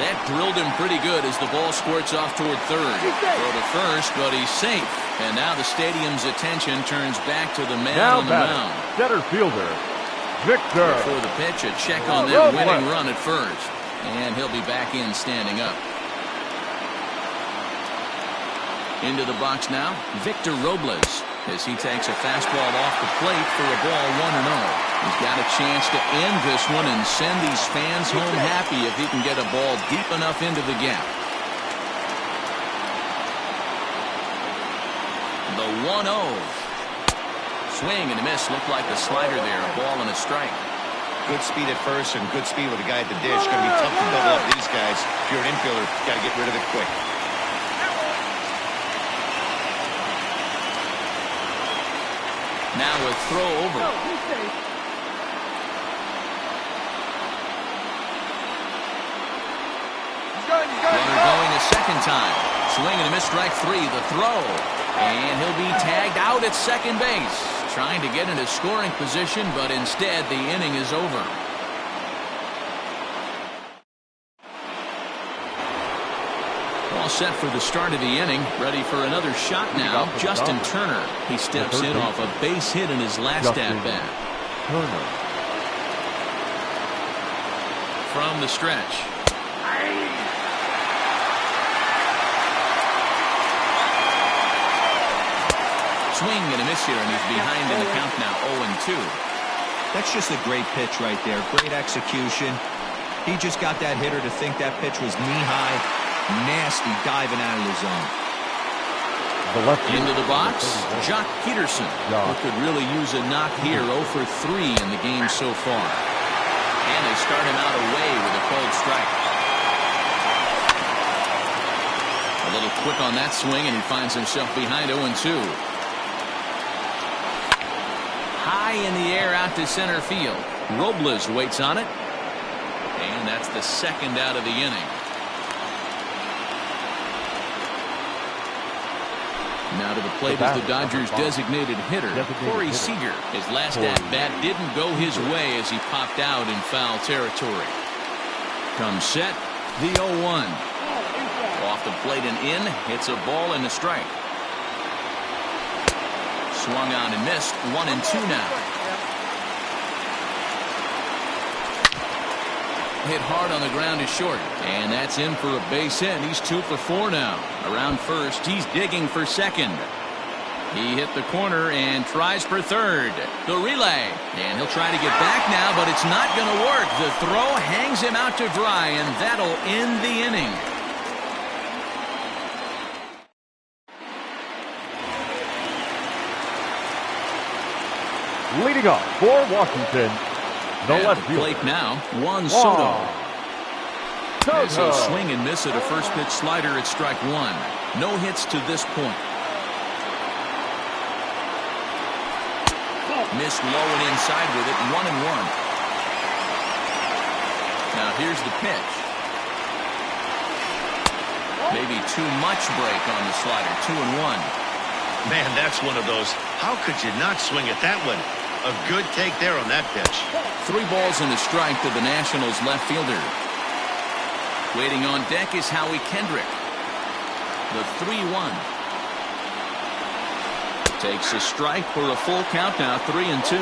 that drilled him pretty good as the ball squirts off toward third. Throw to first, but he's safe. And now the stadium's attention turns back to the man on the mound. Center fielder, Victor. Before the pitch, a check on that winning run at first. And he'll be back in standing up. Into the box now, Victor Robles, as he takes a fastball off the plate for a ball 1-0. He's got a chance to end this one and send these fans home happy if he can get a ball deep enough into the gap. The 1-0. Swing and a miss. Looked like the slider there. A ball and a strike. Good speed at first and good speed with the guy at the dish. Going to be tough to double up these guys. If you're an infielder, got to get rid of it quick. Now a throw over. Runner going a second time. Swing and a miss, strike 3. The throw. And he'll be tagged out at second base. Trying to get into scoring position, but instead the inning is over. All set for the start of the inning. Ready for another shot now. Justin Turner. He steps in off a base hit in his last at-bat. From the stretch. Swing and a miss here, and he's behind in the count now, 0-2. That's just a great pitch right there. Great execution. He just got that hitter to think that pitch was knee-high. Nasty diving out of the zone. Into the box, Jock Peterson, who could really use a knock here. 0 for 3 in the game so far. And they start him out away with a cold strike. A little quick on that swing, and he finds himself behind 0-2. High in the air out to center field. Robles waits on it. And that's the second out of the inning. Now to the plate is the Dodgers' designated hitter, Corey Seager. His last at-bat didn't go his way as he popped out in foul territory. Comes set, the 0-1. Off the plate and in, hits a ball and a strike. Swung on and missed, 1-2 now. Hit hard on the ground is short, and that's in for a base hit. He's 2 for 4 now. Around first, he's digging for second. He hit the corner and tries for third. The relay, and he'll try to get back now, but it's not going to work. The throw hangs him out to dry, and that'll end the inning. Leading off for Washington, the left fielder. Plate now, Juan Soto. It's a swing and miss at a first pitch slider at strike 1. No hits to this point. Missed low and inside with it, 1-1. Now here's the pitch. Maybe too much break on the slider, 2-1. Man, that's one of those. How could you not swing at that one? A good take there on that pitch. 3 balls and a strike to the Nationals left fielder. Waiting on deck is Howie Kendrick. The 3-1. Takes a strike for a full count now, 3-2. 3-2.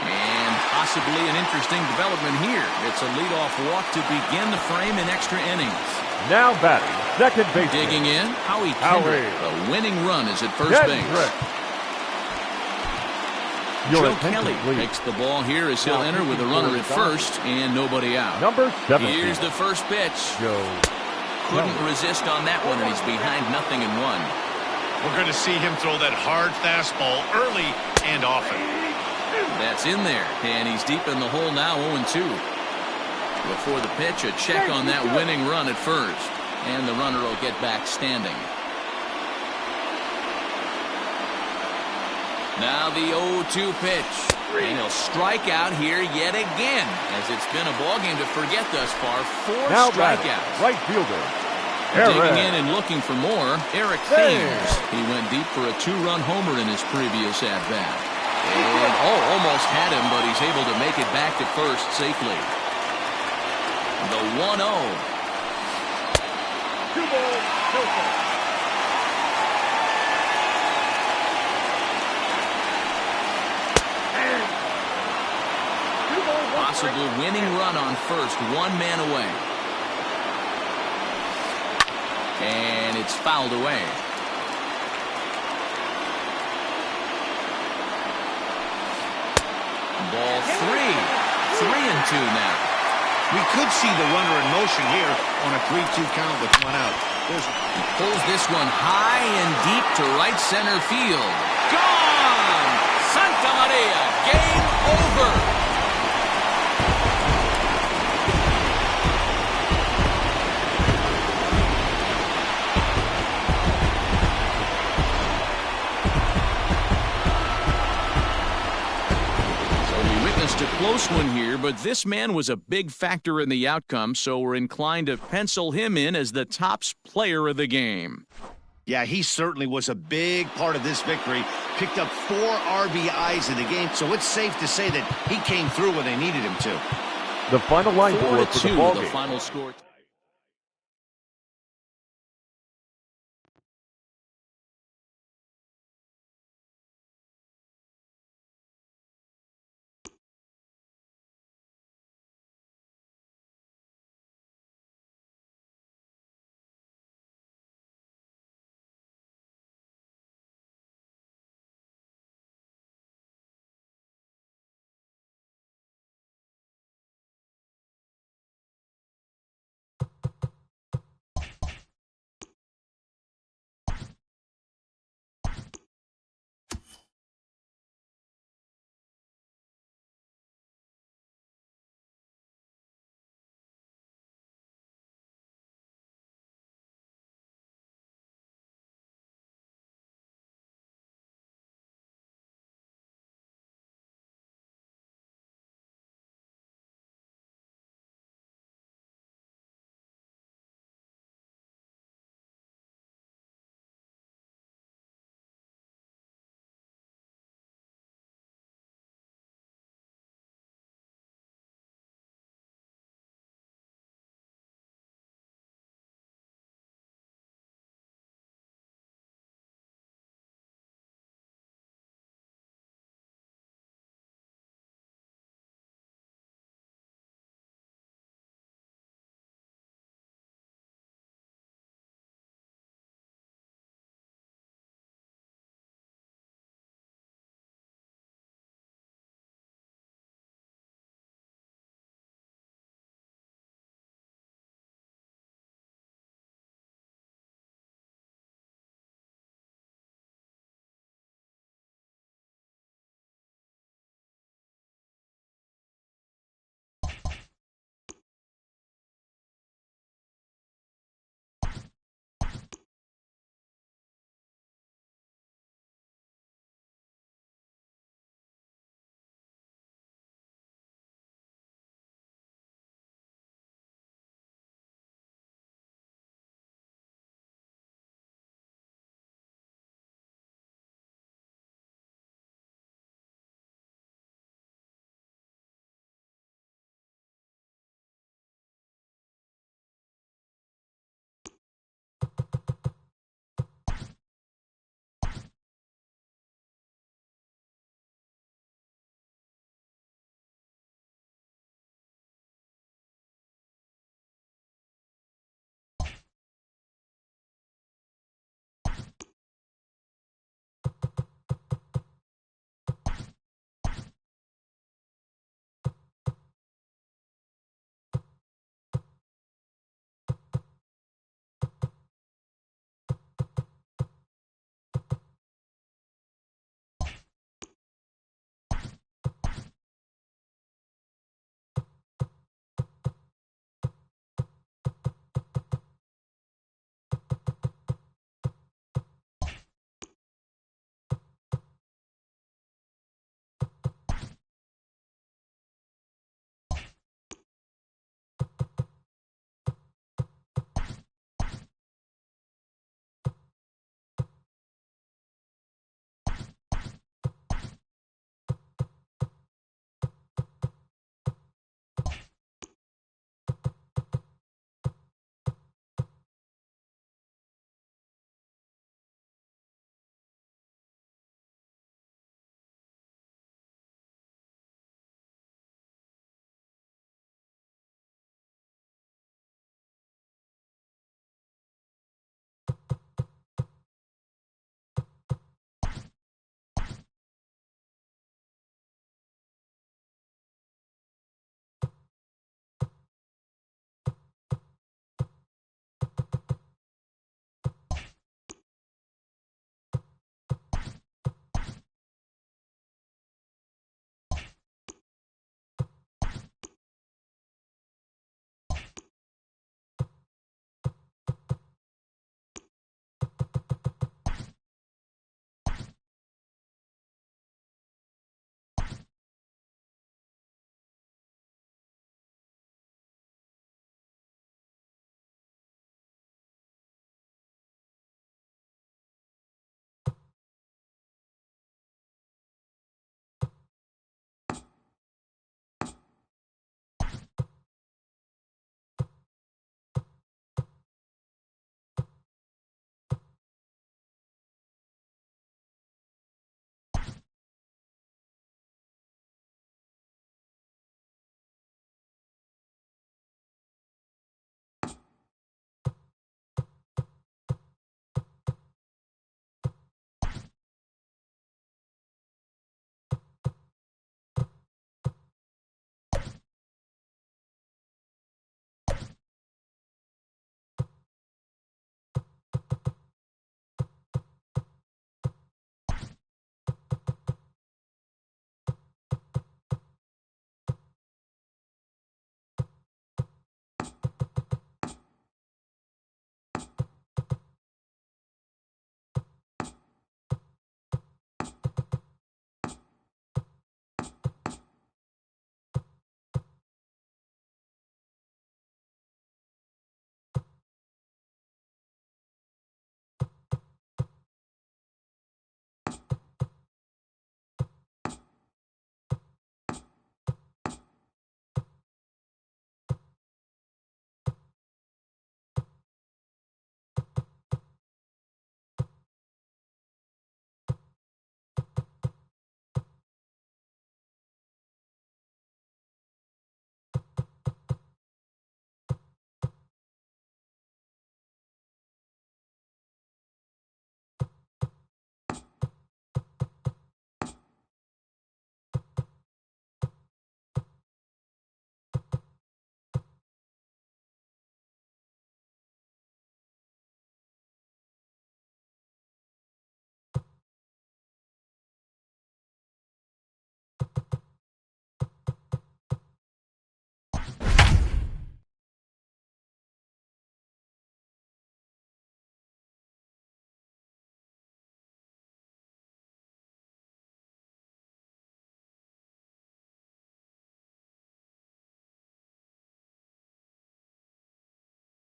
And possibly an interesting development here. It's a leadoff walk to begin the frame in extra innings. Now batting, second base. Digging in, Howie Kendrick. A winning run is at first base. Joe Kelly takes the ball here as he'll enter with a runner at first and nobody out. Number 7. Here's the first pitch. Couldn't resist on that one, and he's behind 0-1. We're going to see him throw that hard fastball early and often. That's in there, and he's deep in the hole now, 0-2. Before the pitch, a check on that winning run at first. And the runner will get back standing. Now the 0-2 pitch. And he'll strike out here yet again, as it's been a ballgame to forget thus far. 4 now strikeouts. Right fielder. Digging in and looking for more, Eric Thames. He went deep for a 2-run homer in his previous at-bat. And, almost had him, but he's able to make it back to first safely. The 1-0. 2 balls, no strikes. Possible winning run on first, 1 man away. And it's fouled away. Ball 3. 3-2 now. We could see the runner in motion here on a 3-2 count with 1 out. He pulls this one high and deep to right center field. Gone! Santa Maria, game over. A close one here, but this man was a big factor in the outcome, so we're inclined to pencil him in as the top player of the game. Yeah, he certainly was a big part of this victory. Picked up 4 RBIs in the game, so it's safe to say that he came through when they needed him to. The final line 4-2, for the ball game. The final score.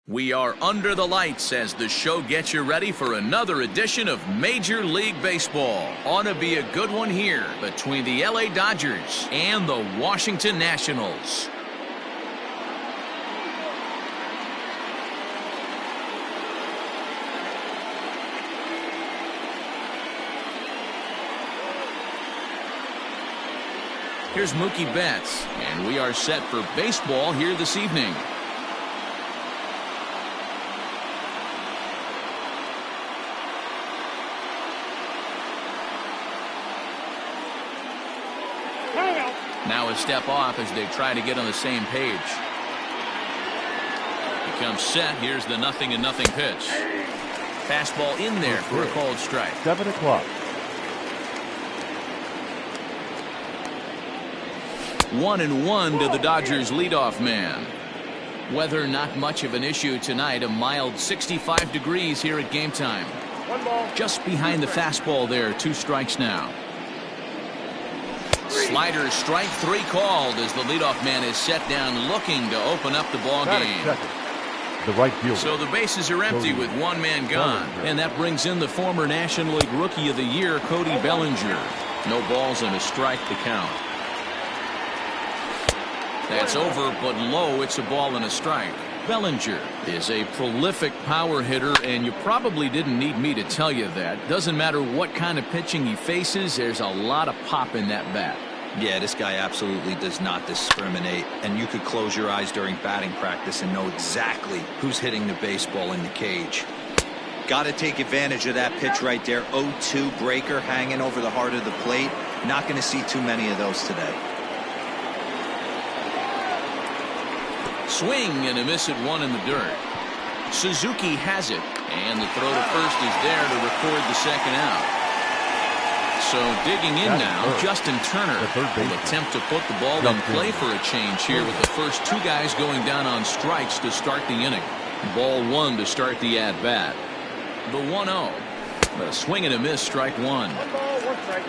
We are under the lights as the show gets you ready for another edition of Major League Baseball. Ought to be a good one here between the LA Dodgers and the Washington Nationals. Here's Mookie Betts, and we are set for baseball here this evening. Now a step off as they try to get on the same page. He comes set. Here's the 0-0 pitch. Fastball in there for a called strike. 7 o'clock. 1-1 to the Dodgers leadoff man. Weather not much of an issue tonight. A mild 65 degrees here at game time. Just behind the fastball there. 2 strikes now. Slider strike 3 called as the leadoff man is set down looking to open up the ball game. The right fielder. So the bases are empty with 1 man gone. And that brings in the former National League Rookie of the Year, Cody Bellinger. No balls and a strike to count. That's over, but low. It's a ball and a strike. Bellinger is a prolific power hitter, and you probably didn't need me to tell you that. Doesn't matter what kind of pitching he faces, there's a lot of pop in that bat. Yeah, this guy absolutely does not discriminate, and you could close your eyes during batting practice and know exactly who's hitting the baseball in the cage. Got to take advantage of that pitch right there. 0-2 breaker hanging over the heart of the plate. Not going to see too many of those today. Swing and a miss at 1 in the dirt. Suzuki has it, and the throw to first is there to record the second out. So digging in now, Justin Turner will attempt to put the ball in play for a change here with the first 2 guys going down on strikes to start the inning. Ball 1 to start the at-bat. The 1-0. A swing and a miss, strike 1. 1 ball, 1 strike.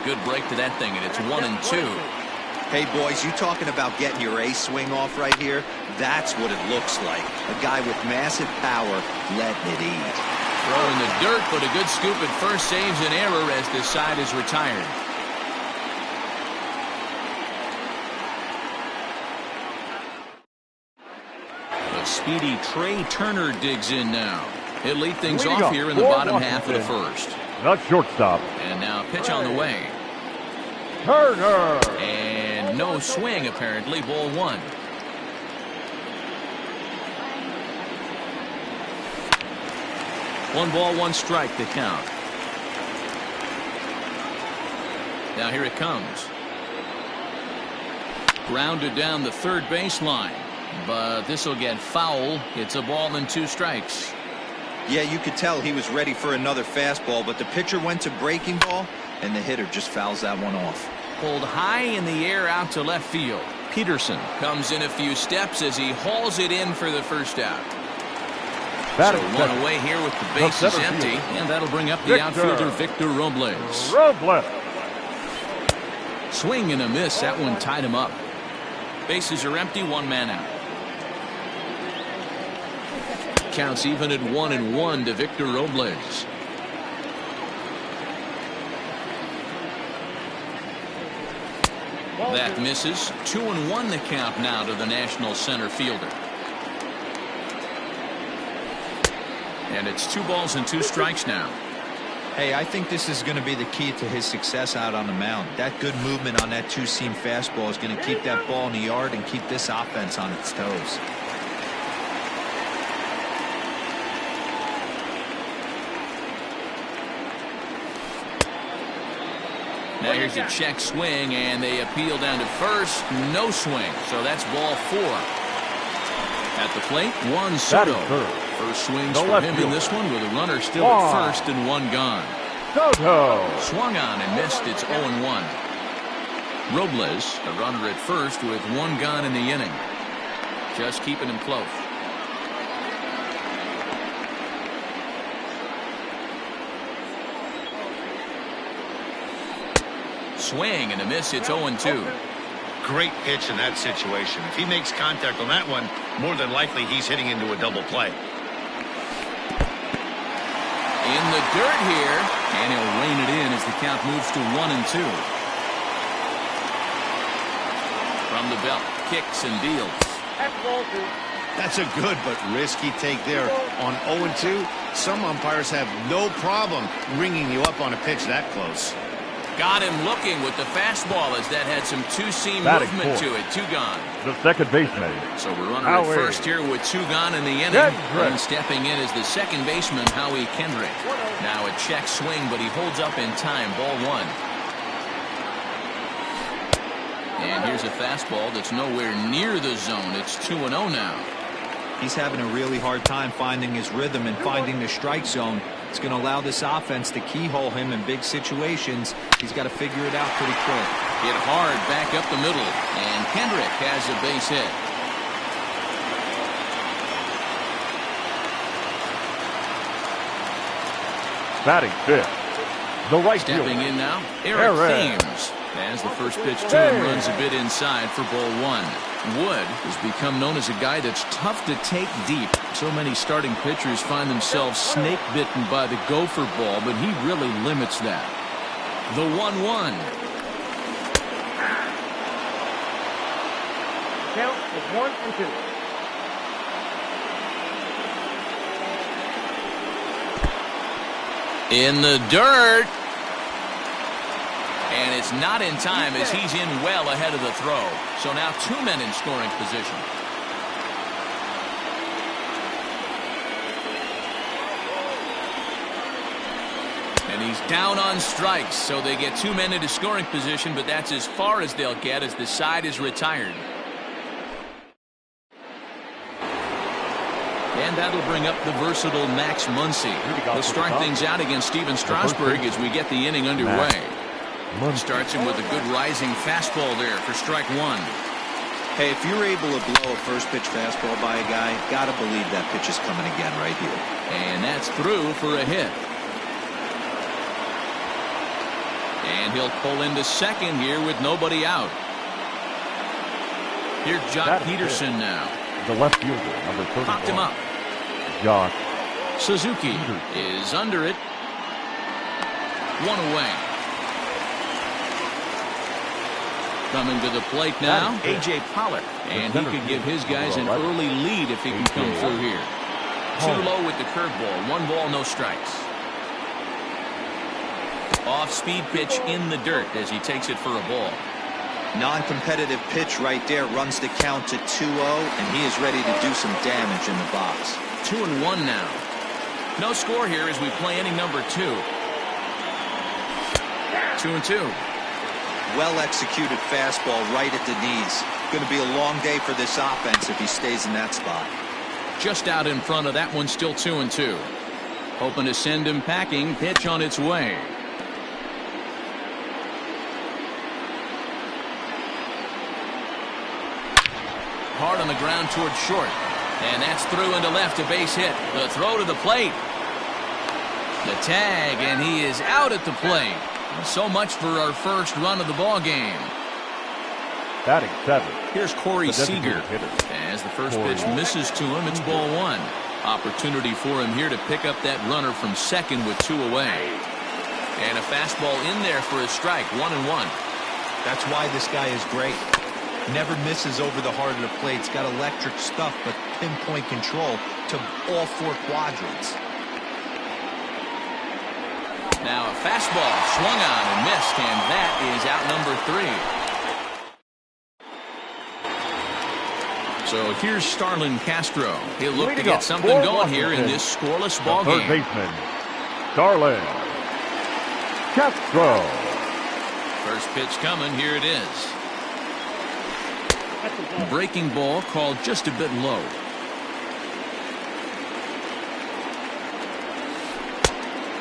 Good break to that thing, and it's 1-2. Hey, boys, you talking about getting your ace swing off right here? That's what it looks like. A guy with massive power letting it eat. Throw in the dirt, but a good scoop at first saves an error as this side is retired. The speedy Trey Turner digs in now. He'll lead things off here in the bottom half of the first. Not shortstop. And now pitch on the way. Turner. And no swing apparently. Ball 1. One ball, 1 strike to count. Now here it comes. Grounded down the third baseline. But this will get foul. It's a ball and 2 strikes. Yeah, you could tell he was ready for another fastball, but the pitcher went to breaking ball, and the hitter just fouls that one off. Pulled high in the air out to left field. Peterson comes in a few steps as he hauls it in for the first out. So 1 away here with the bases empty, and that'll bring up the outfielder Victor Robles. Swing and a miss. That one tied him up. Bases are empty, 1 man out. Counts even at 1-1 to Victor Robles. That misses. 2-1 the count now to the National center fielder. And it's 2 balls and 2 strikes now. Hey, I think this is going to be the key to his success out on the mound. That good movement on that 2-seam fastball is going to keep that ball in the yard and keep this offense on its toes. Now here's a check swing, and they appeal down to first. No swing, so that's ball 4. At the plate, Juan Soto. First swings for him in this one with a runner still at first and 1 gone. Soto swung on and missed. It's 0-1. Robles, a runner at first with 1 gone in the inning. Just keeping him close. Swing and a miss. It's 0-2. Great pitch in that situation. If he makes contact on that one, more than likely he's hitting into a double play. In the dirt here, and he'll rein it in as the count moves to 1-2. From the belt, kicks and deals. That's a good but risky take there. On 0-2, some umpires have no problem ringing you up on a pitch that close. Got him looking with the fastball as that had some two-seam movement to it. Two gone. The second baseman. So we're running at first here with two gone in the inning. And stepping in is the second baseman, Howie Kendrick. Now a check swing, but he holds up in time. Ball one. And here's a fastball that's nowhere near the zone. It's 2-0 now. He's having a really hard time finding his rhythm and finding the strike zone. It's going to allow this offense to keyhole him in big situations. He's got to figure it out pretty quick. Hit hard back up the middle, and Kendrick has a base hit. Batting fifth, the right fielder. Stepping in now, Eric Thames. As the first pitch to him runs a bit inside for ball one. Wood has become known as a guy that's tough to take deep. So many starting pitchers find themselves snake bitten by the gopher ball, but he really limits that. The 1-1. Count is 1-2. In the dirt. And it's not in time as he's in well ahead of the throw. So now two men in scoring position. And he's down on strikes, so they get two men into scoring position, but that's as far as they'll get as the side is retired. And that'll bring up the versatile Max Muncy. He'll start things out against Steven Strasburg as we get the inning underway. Starts him with a good rising fastball there for strike one. Hey, if you're able to blow a first pitch fastball by a guy, gotta believe that pitch is coming again right here. And that's through for a hit. And he'll pull into second here with nobody out. Here's Jock Peterson now. The left fielder, number 31. Popped him up. Jock Suzuki is under it. One away. Coming to the plate now, A.J. Pollock. And he could give his guys an early lead if he can come through here. Too low with the curveball. 1 ball, no strikes. Off-speed pitch in the dirt as he takes it for a ball. Non-competitive pitch right there runs the count to 2-0, and he is ready to do some damage in the box. 2-1 now. No score here as we play inning number 2. 2-2. Well-executed fastball right at the knees. Going to be a long day for this offense if he stays in that spot. Just out in front of that one, still 2-2. Hoping to send him packing. Pitch on its way. Hard on the ground towards short. And that's through into left, a base hit. The throw to the plate. The tag, and he is out at the plate. So much for our first run of the ball game. Batting 7. Here's Corey Seager. As the first pitch misses to him, it's ball 1. Opportunity for him here to pick up that runner from second with 2 away. And a fastball in there for a strike. 1-1. That's why this guy is great. Never misses over the heart of the plate. He's got electric stuff, but pinpoint control to all 4 quadrants. Now a fastball swung on and missed, and that is out number 3. So here's Starlin Castro. He'll look to get something going here in this scoreless ball game. Third baseman, Starlin Castro. First pitch coming. Here it is. Breaking ball called just a bit low.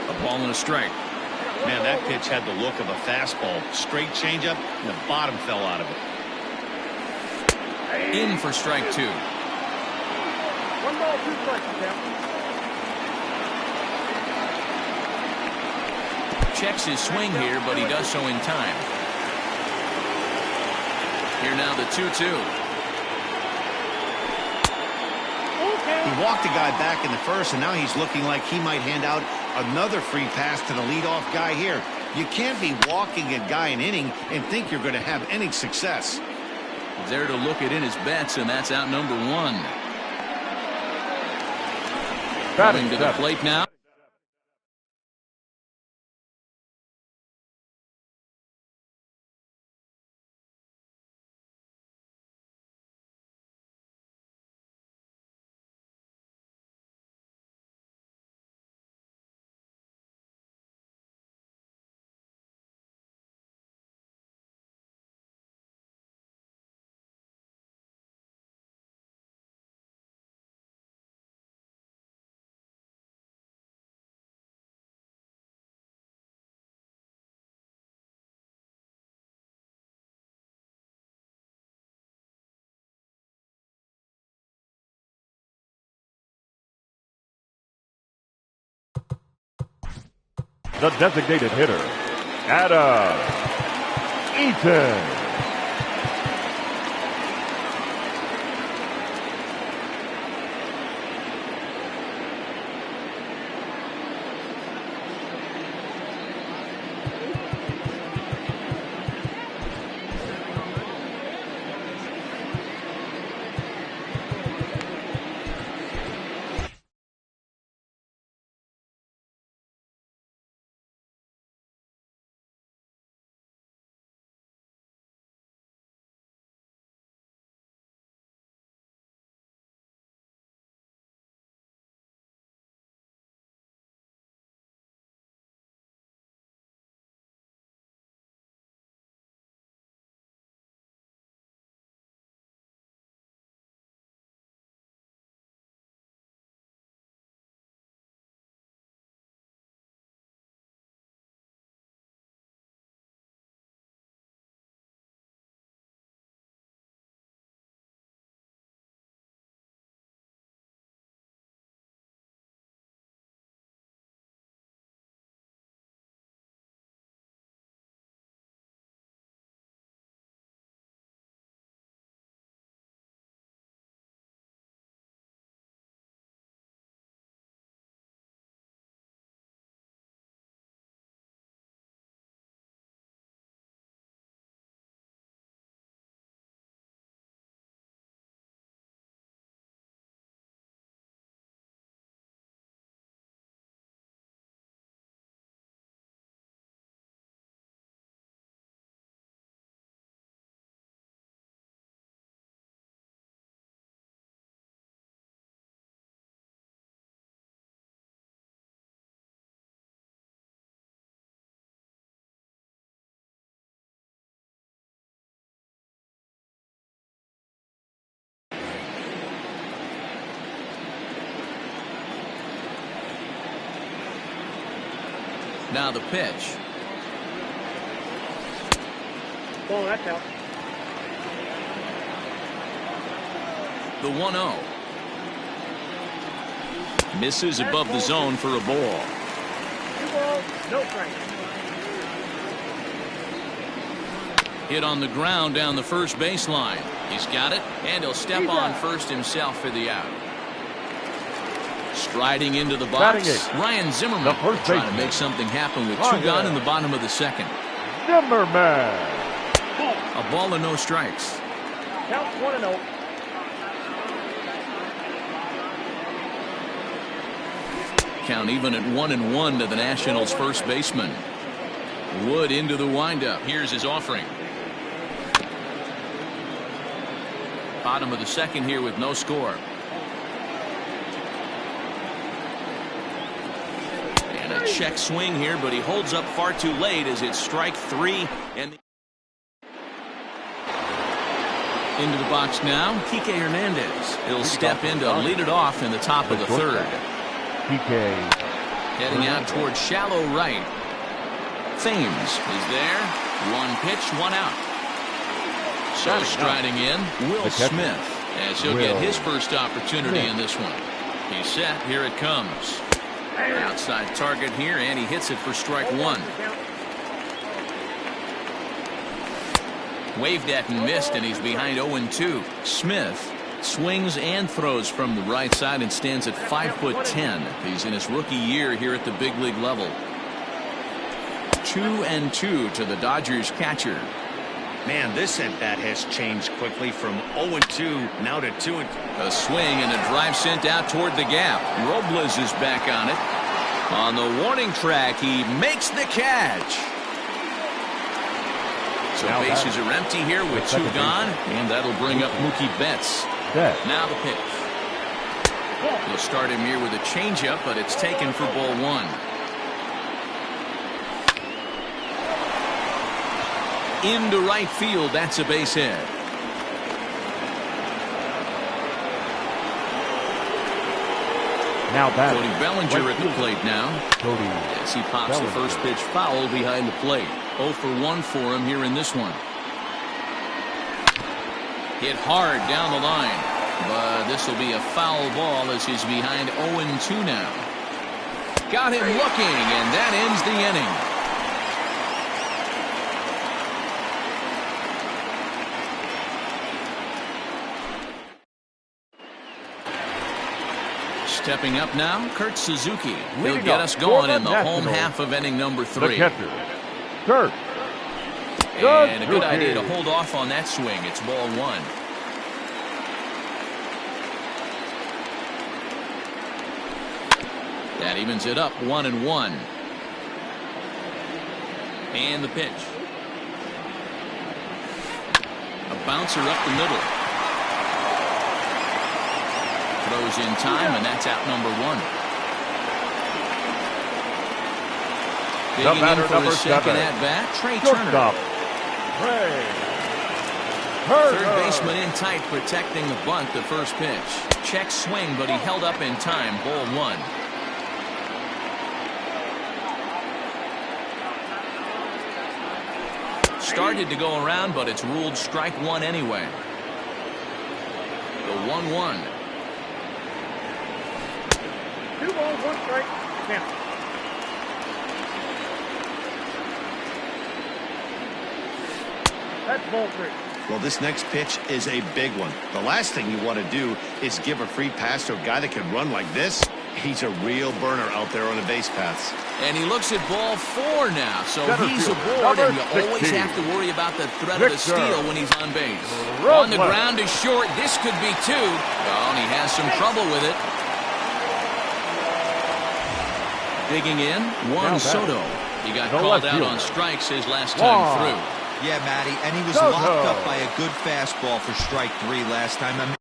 A ball and a strike. Man, that pitch had the look of a fastball. Straight changeup, and the bottom fell out of it. In for strike 2. 1 ball, 2 strikes, Checks his swing here, but he does so in time. Here now the 2-2. He walked the guy back in the first, and now he's looking like he might hand out another free pass to the leadoff guy here. You can't be walking a guy an inning and think you're going to have any success. He's there to look it in his bets, and that's out number 1. Coming to the plate now. The designated hitter, Adam Eaton. Now the pitch. Oh, that's out. The 1-0. Misses above the zone for a ball. 2 balls, no strikes. Hit on the ground down the first baseline. He's got it, and he'll step on first himself for the out. Striding into the box, Ryan Zimmerman trying to make something happen with 2 gone in the bottom of the second. Zimmerman. A ball and no strikes. Count 1-0. Count even at 1-1 to the Nationals' first baseman. Wood into the windup. Here's his offering. Bottom of the second here with no score. And a check swing here, but he holds up far too late as it's strike 3. And into the box now, Kike Hernandez. He'll step in to lead it off in the top of the third. Kike. Heading out towards shallow right. Thames is there. 1 pitch, 1 out. So striding in, Will Smith, as he'll get his first opportunity in this one. He's set. Here it comes. Outside target here, and he hits it for strike 1. Waved at and missed, and he's behind 0-2. Smith swings and throws from the right side and stands at 5'10". He's in his rookie year here at the big league level. 2-2 to the Dodgers catcher. Man, this at bat has changed quickly from 0-2 now to 2-2. A swing and a drive sent out toward the gap. Robles is back on it. On the warning track, he makes the catch. So now bases are empty here with 2 gone, and that'll bring up Mookie Betts. Now the pitch. He'll start him here with a changeup, but it's taken for ball 1. Into right field, that's a base hit. Now back. Cody Bellinger at the plate now. Cody As he pops Bellinger. the first pitch foul behind the plate. 0 for 1 for him here in this one. Hit hard down the line, but this will be a foul ball as he's behind 0-2 now. Got him looking, and that ends the inning. Stepping up now, Kurt Suzuki. He'll get us going in the home half of inning number 3. The catcher, Kurt. And a good idea to hold off on that swing. It's ball 1. That evens it up 1-1. And the pitch. A bouncer up the middle. Throws in time, and that's out number 1. Digging in for his second at bat, Trey Turner. Third baseman in tight, protecting the bunt. The first pitch. Check swing, but he held up in time. Ball 1. Started to go around, but it's ruled strike 1 anyway. The 1-1. 2 balls, 1 strike. Now. That's ball 3. Well, this next pitch is a big one. The last thing you want to do is give a free pass to a guy that can run like this. He's a real burner out there on the base paths. And he looks at ball 4 now, so he's aboard, and you always have to worry about the threat of a steal when he's on base. On the ground is short. This could be 2. Oh, and he has some trouble with it. Digging in, Juan Soto. He got called out on strikes his last time through. Yeah, Matty, and he was locked up by a good fastball for strike 3 last time.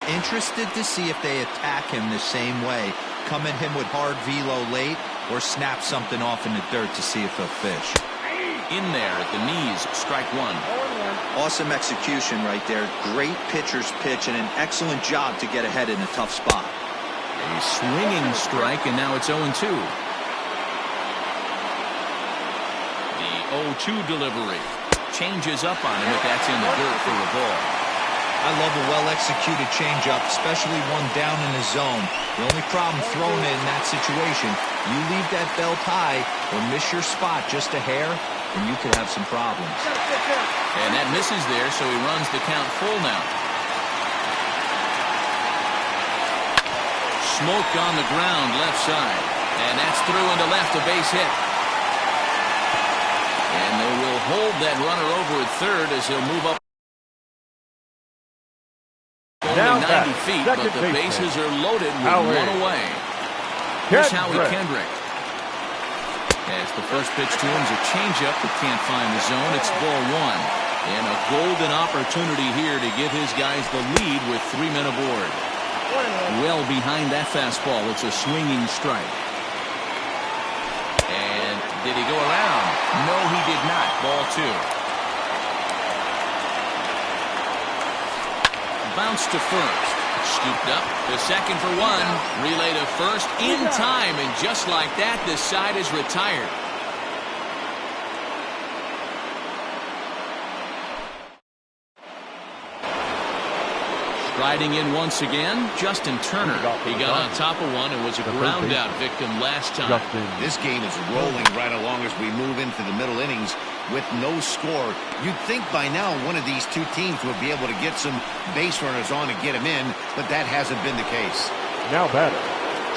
Interested to see if they attack him the same way, come at him with hard velo late, or snap something off in the dirt to see if he'll fish. In there at the knees, strike 1. Awesome execution right there. Great pitcher's pitch and an excellent job to get ahead in a tough spot. A swinging strike, and now it's 0-2. The 0-2 delivery. Changes up on him, but that's in the dirt for the ball. I love a well-executed changeup, especially one down in the zone. The only problem throwing it in that situation, you leave that belt high or miss your spot just a hair, and you could have some problems. And that misses there, so he runs the count full now. Smoke on the ground, left side. And that's through into left, a base hit. And they will hold that runner over at third as he'll move up. 90 feet, but the bases are loaded with one away. Here's Howie Kendrick. As the first pitch to him is a changeup that can't find the zone. It's ball one. And a golden opportunity here to give his guys the lead with 3 men aboard. Well behind that fastball. It's a swinging strike. And did he go around? No, he did not. Ball two. Bounce to first. Scooped up to second for one. Relay to first in time. And just like that, this side is retired. Riding in once again, Justin Turner. He got on top of one and was a ground out victim last time. This game is rolling right along as we move into the middle innings with no score. You'd think by now one of these two teams would be able to get some base runners on and get them in, but that hasn't been the case. Now batter.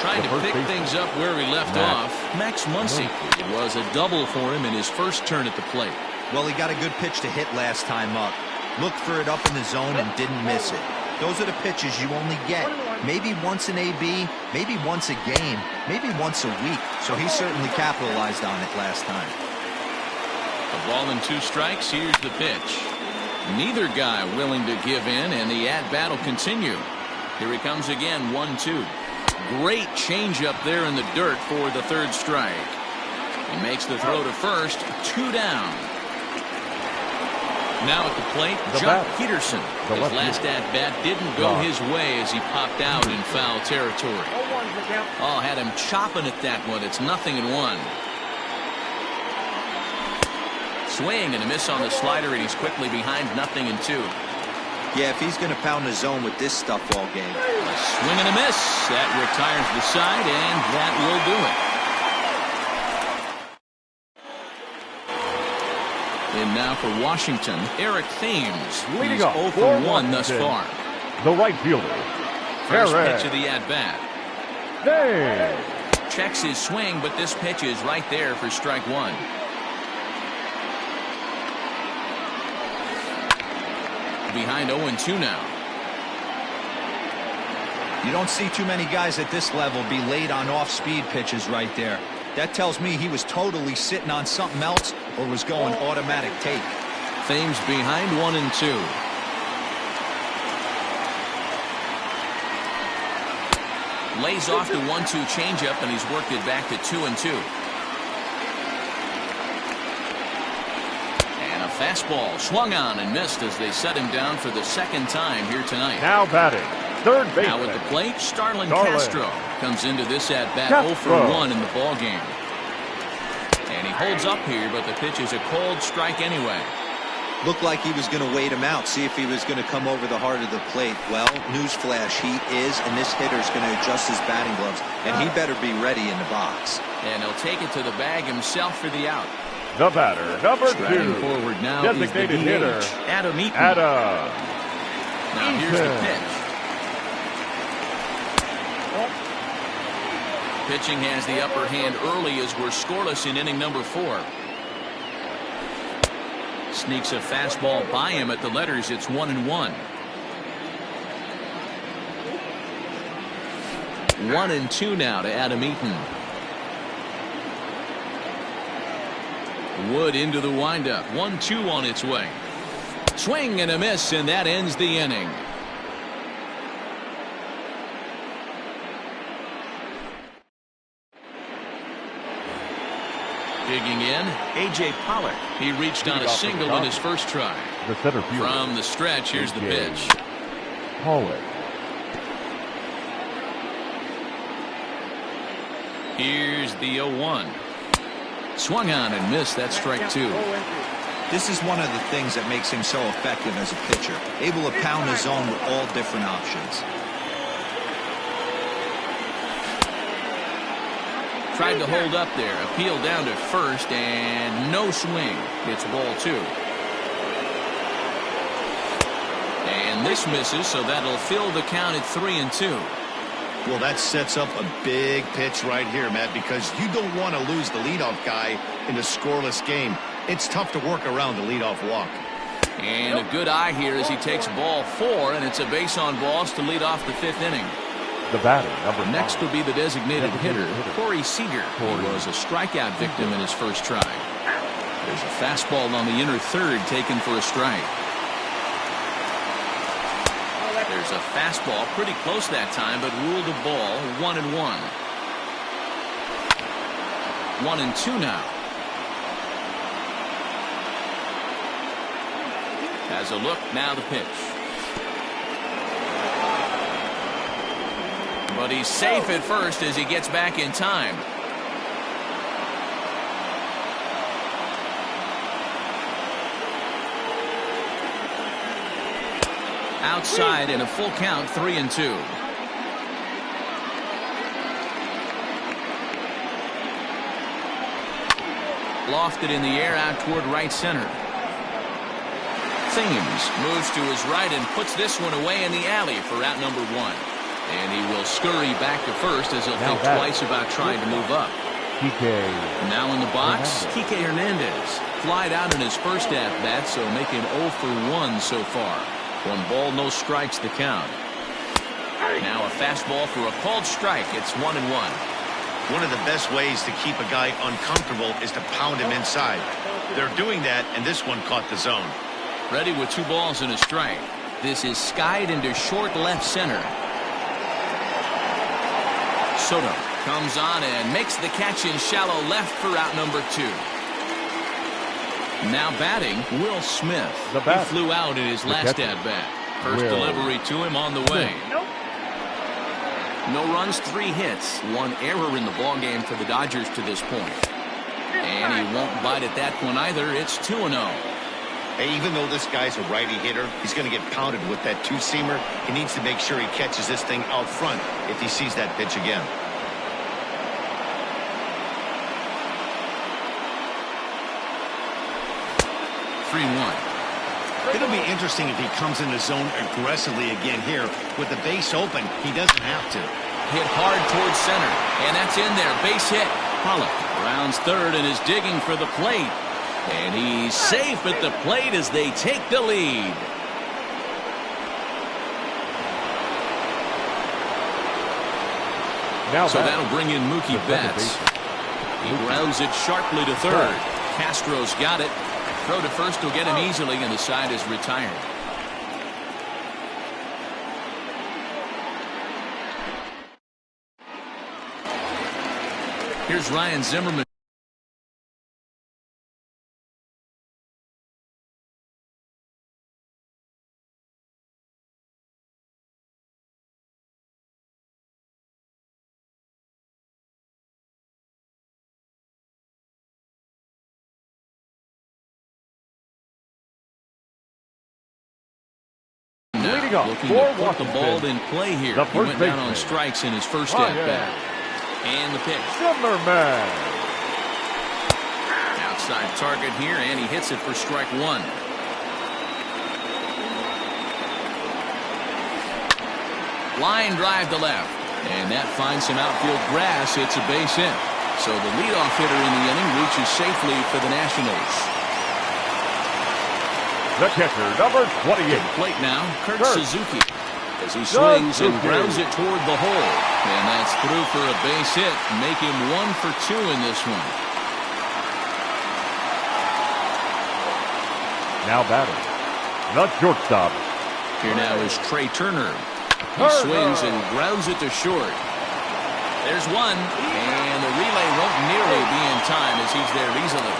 Trying to pick things up where he left off, Max Muncy. It was a double for him in his first turn at the plate. Well, he got a good pitch to hit last time up. Looked for it up in the zone and didn't miss it. Those are the pitches you only get. Maybe once in AB, maybe once a game, maybe once a week. So he certainly capitalized on it last time. A ball and 2 strikes. Here's the pitch. Neither guy willing to give in, and the at-bat will continue. Here he comes again, 1-2. Great changeup there in the dirt for the third strike. He makes the throw to first, 2 down. Now at the plate, John Peterson. His last at-bat didn't go his way as he popped out in foul territory. Oh, had him chopping at that one. It's 0-1. Swing and a miss on the slider, and he's quickly behind 0-2. Yeah, if he's going to pound the zone with this stuff all game. A swing and a miss. That retires the side, and that will do it. And now for Washington, Eric Thames. He's 0 for 1 thus far. The right fielder. First pitch of the at-bat. Checks his swing, but this pitch is right there for strike one. Behind 0-2 now. You don't see too many guys at this level be late on off-speed pitches right there. That tells me he was totally sitting on something else or was going automatic take. Thames behind 1-2. Lays off the 1-2 changeup, and he's worked it back to 2-2. And a fastball swung on and missed as they set him down for the second time here tonight. Now batting, third base. Now at the plate, Starlin Castro comes into this at-bat 0 for 1 in the ball game. And he holds up here, but the pitch is a cold strike anyway. Looked like he was going to wait him out, see if he was going to come over the heart of the plate. Well, newsflash, he is, and this hitter's going to adjust his batting gloves, and he better be ready in the box. And he'll take it to the bag himself for the out. The batter, number 2. Forward now designated is the hitter, Adam Eaton. Now here's the pitch. Pitching has the upper hand early as we're scoreless in inning number 4. Sneaks a fastball by him at the letters. It's 1-1. 1-2 now to Adam Eaton. Wood into the windup. 1-2 on its way. Swing and a miss, and that ends the inning. Digging in, A.J. Pollock. He reached on a single in his first try. The center fielder. From the stretch, here's the pitch. Pollock. Here's the 0-1. Swung on and missed. That's strike 2. This is one of the things that makes him so effective as a pitcher. Able to pound the zone with all different options. Tried to hold up there. Appeal down to first, and no swing. It's ball 2. And this misses, so that'll fill the count at 3-2. Well, that sets up a big pitch right here, Matt, because you don't want to lose the leadoff guy in a scoreless game. It's tough to work around the leadoff walk. And a good eye here as he takes ball 4, and it's a base on balls to lead off the 5th inning. The batter, number 5. Next will be the designated hitter, Corey Seager. He was a strikeout victim in his first try. There's a fastball on the inner third taken for a strike. There's a fastball pretty close that time, but ruled a ball. 1-1. 1-2 now. Has a look, now the pitch. But he's safe at first as he gets back in time. Outside in a full count, 3-2. Lofted in the air out toward right center. Thames moves to his right and puts this one away in the alley for out number 1. And he will scurry back to first as he'll think twice about trying to move up. Now in the box, Kike Hernandez. Flied out in his first at-bat, so making 0 for 1 so far. 1 ball, no strikes the count. Now a fastball for a called strike. It's 1-1. One of the best ways to keep a guy uncomfortable is to pound him inside. They're doing that, and this one caught the zone. Ready with 2 balls and a strike. This is skied into short left center. Soto comes on and makes the catch in shallow left for out number 2. Now batting, Will Smith. He flew out in his last at-bat. First delivery to him on the way. No runs, 3 hits. 1 error in the ballgame for the Dodgers to this point. And he won't bite at that one either. It's 2-0. Hey, even though this guy's a righty hitter, he's going to get pounded with that 2-seamer. He needs to make sure he catches this thing out front if he sees that pitch again. It'll be interesting if he comes in the zone aggressively again here. With the base open, he doesn't have to. Hit hard towards center, and that's in there. Base hit. Pollock rounds third and is digging for the plate. And he's safe at the plate as they take the lead. So that'll bring in Mookie Betts. He grounds it sharply to third. Castro's got it. Throw to first will get him easily, and the side is retired. Here's Ryan Zimmerman. Looking to put the ball in play here. He went down on strikes in his first at-bat. And the pitch. Zimmerman. Outside target here, and he hits it for strike 1. Line drive to left. And that finds some outfield grass. It's a base hit. So the leadoff hitter in the inning reaches safely for the Nationals. The catcher, number 28. Plate now, Kurt Suzuki. As he swings and grounds it toward the hole. And that's through for a base hit. Make him 1 for 2 in this one. Now batting, the shortstop. Here now is Trey Turner. He swings and grounds it to short. There's one. And the relay won't nearly be in time as he's there easily.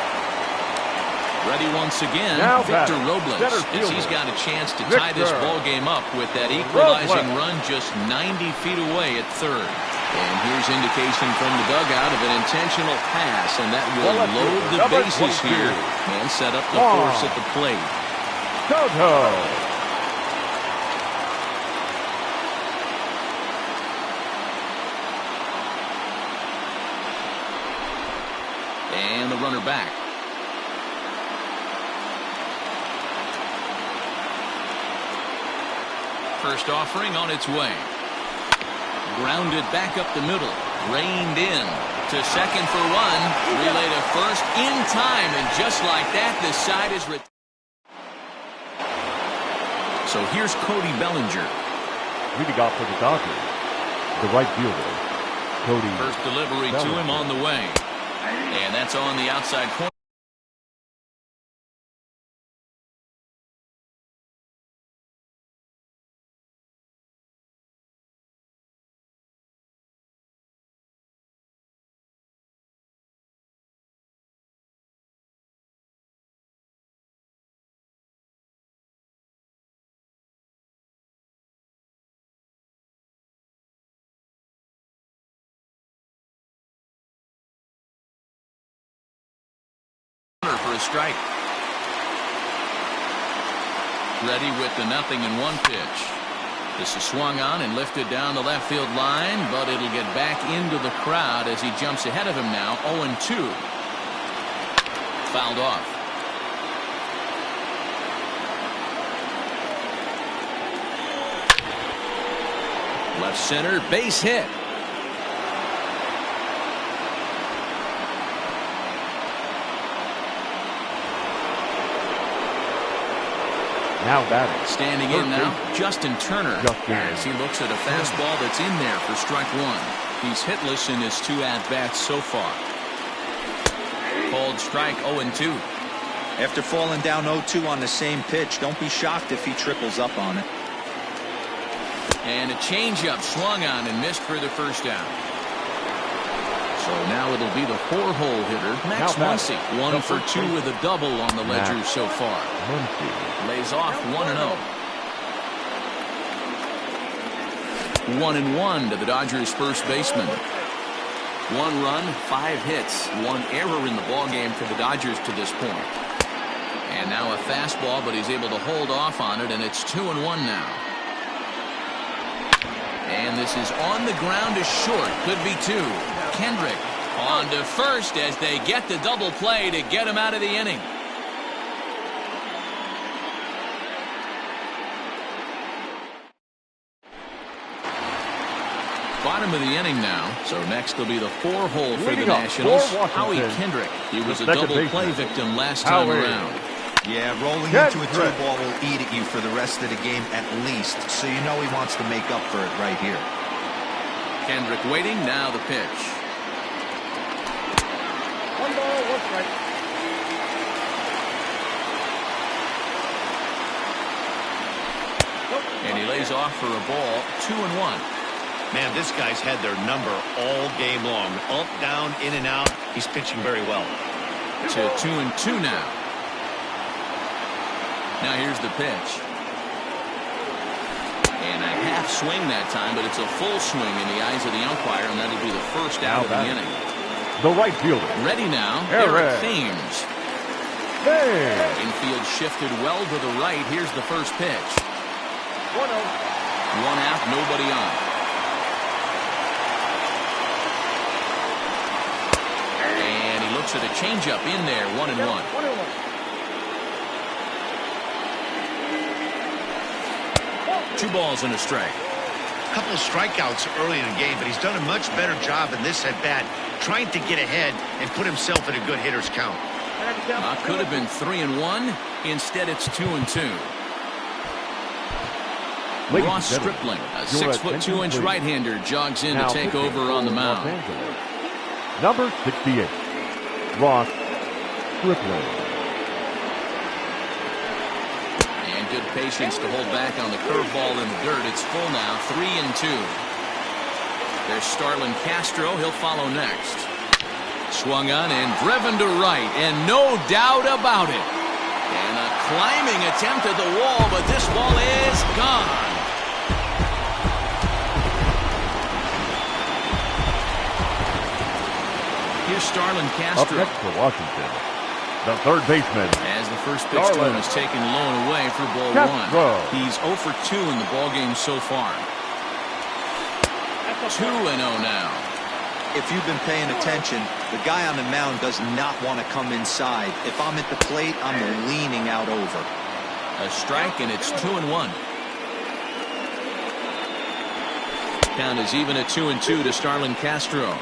Ready once again, now Victor Robles, as he's got a chance to tie this ball game up with that equalizing run just 90 feet away at third. And here's indication from the dugout of an intentional pass, and that will load the bases here and set up the force at the plate. Soto. And the runner back. First offering on its way. Grounded back up the middle. Reined in to second for 1. Relay to first in time, and just like that, the side is retired. So here's Cody Bellinger. Leading off for the Dodgers, the right fielder, Cody. First delivery Bellinger. to him on the way. And that's on the outside corner. For a strike. Ready with the 0-1 pitch. This is swung on and lifted down the left field line, but it'll get back into the crowd as he jumps ahead of him now. 0-2. Fouled off. Left center, base hit. Now batting. Standing in now, Justin Turner. As he looks at a fastball that's in there for strike one. He's hitless in his 2 at-bats so far. Called strike 0-2. After falling down 0-2 on the same pitch, don't be shocked if he triples up on it. And a changeup swung on and missed for the first down. So now it'll be the 4-hole hitter, Max Muncy. 1 for 2 with a double on the ledger so far. Lays off 1-0. 1-1 to the Dodgers' first baseman. 1 run, 5 hits, 1 error in the ballgame for the Dodgers to this point. And now a fastball, but he's able to hold off on it, and it's 2-1 now. And this is on the ground to short. Could be 2. Kendrick on to first as they get the double play to get him out of the inning. Bottom of the inning now. So next will be the 4-hole for the Nationals. Howie Kendrick. He was a double play victim last time around. Yeah, rolling into a 2-ball will eat at you for the rest of the game at least. So you know he wants to make up for it right here. Kendrick waiting. Now the pitch. 1 ball, 1 strike. And he lays off for a ball. 2-1. Man, this guy's had their number all game long. Up, down, in and out. He's pitching very well. To 2-2 now. Now here's the pitch. And a half swing that time, but it's a full swing in the eyes of the umpire, and that'll be the first out of the inning. The right fielder. Ready now, Eric Thames. Infield shifted well to the right. Here's the first pitch. 1-0. 1 out, nobody on. And he looks at a changeup in there, 1-1. 1-1. Two balls and a strike. A couple of strikeouts early in the game, but he's done a much better job in this at-bat, trying to get ahead and put himself in a good hitter's count. Could have been 3-1. Instead, it's 2-2. Ross Stripling, a 6'2" right-hander, jogs in to take over on the mound. Number 68, Ross Stripling. And good patience to hold back on the curveball in the dirt. It's full now, 3-2. There's Starlin Castro. He'll follow next. Swung on and driven to right, and no doubt about it. And a climbing attempt at the wall, but this ball is gone. Here's Starlin Castro. Up next for Washington, the third baseman. As the first pitch to him is taken low and away for ball Castro. 1. He's 0 for 2 in the ballgame so far. 2-0 now. If you've been paying attention, the guy on the mound does not want to come inside. If I'm at the plate, I'm leaning out over. A strike, and it's 2-1. Count is even at 2-2 to Starlin Castro.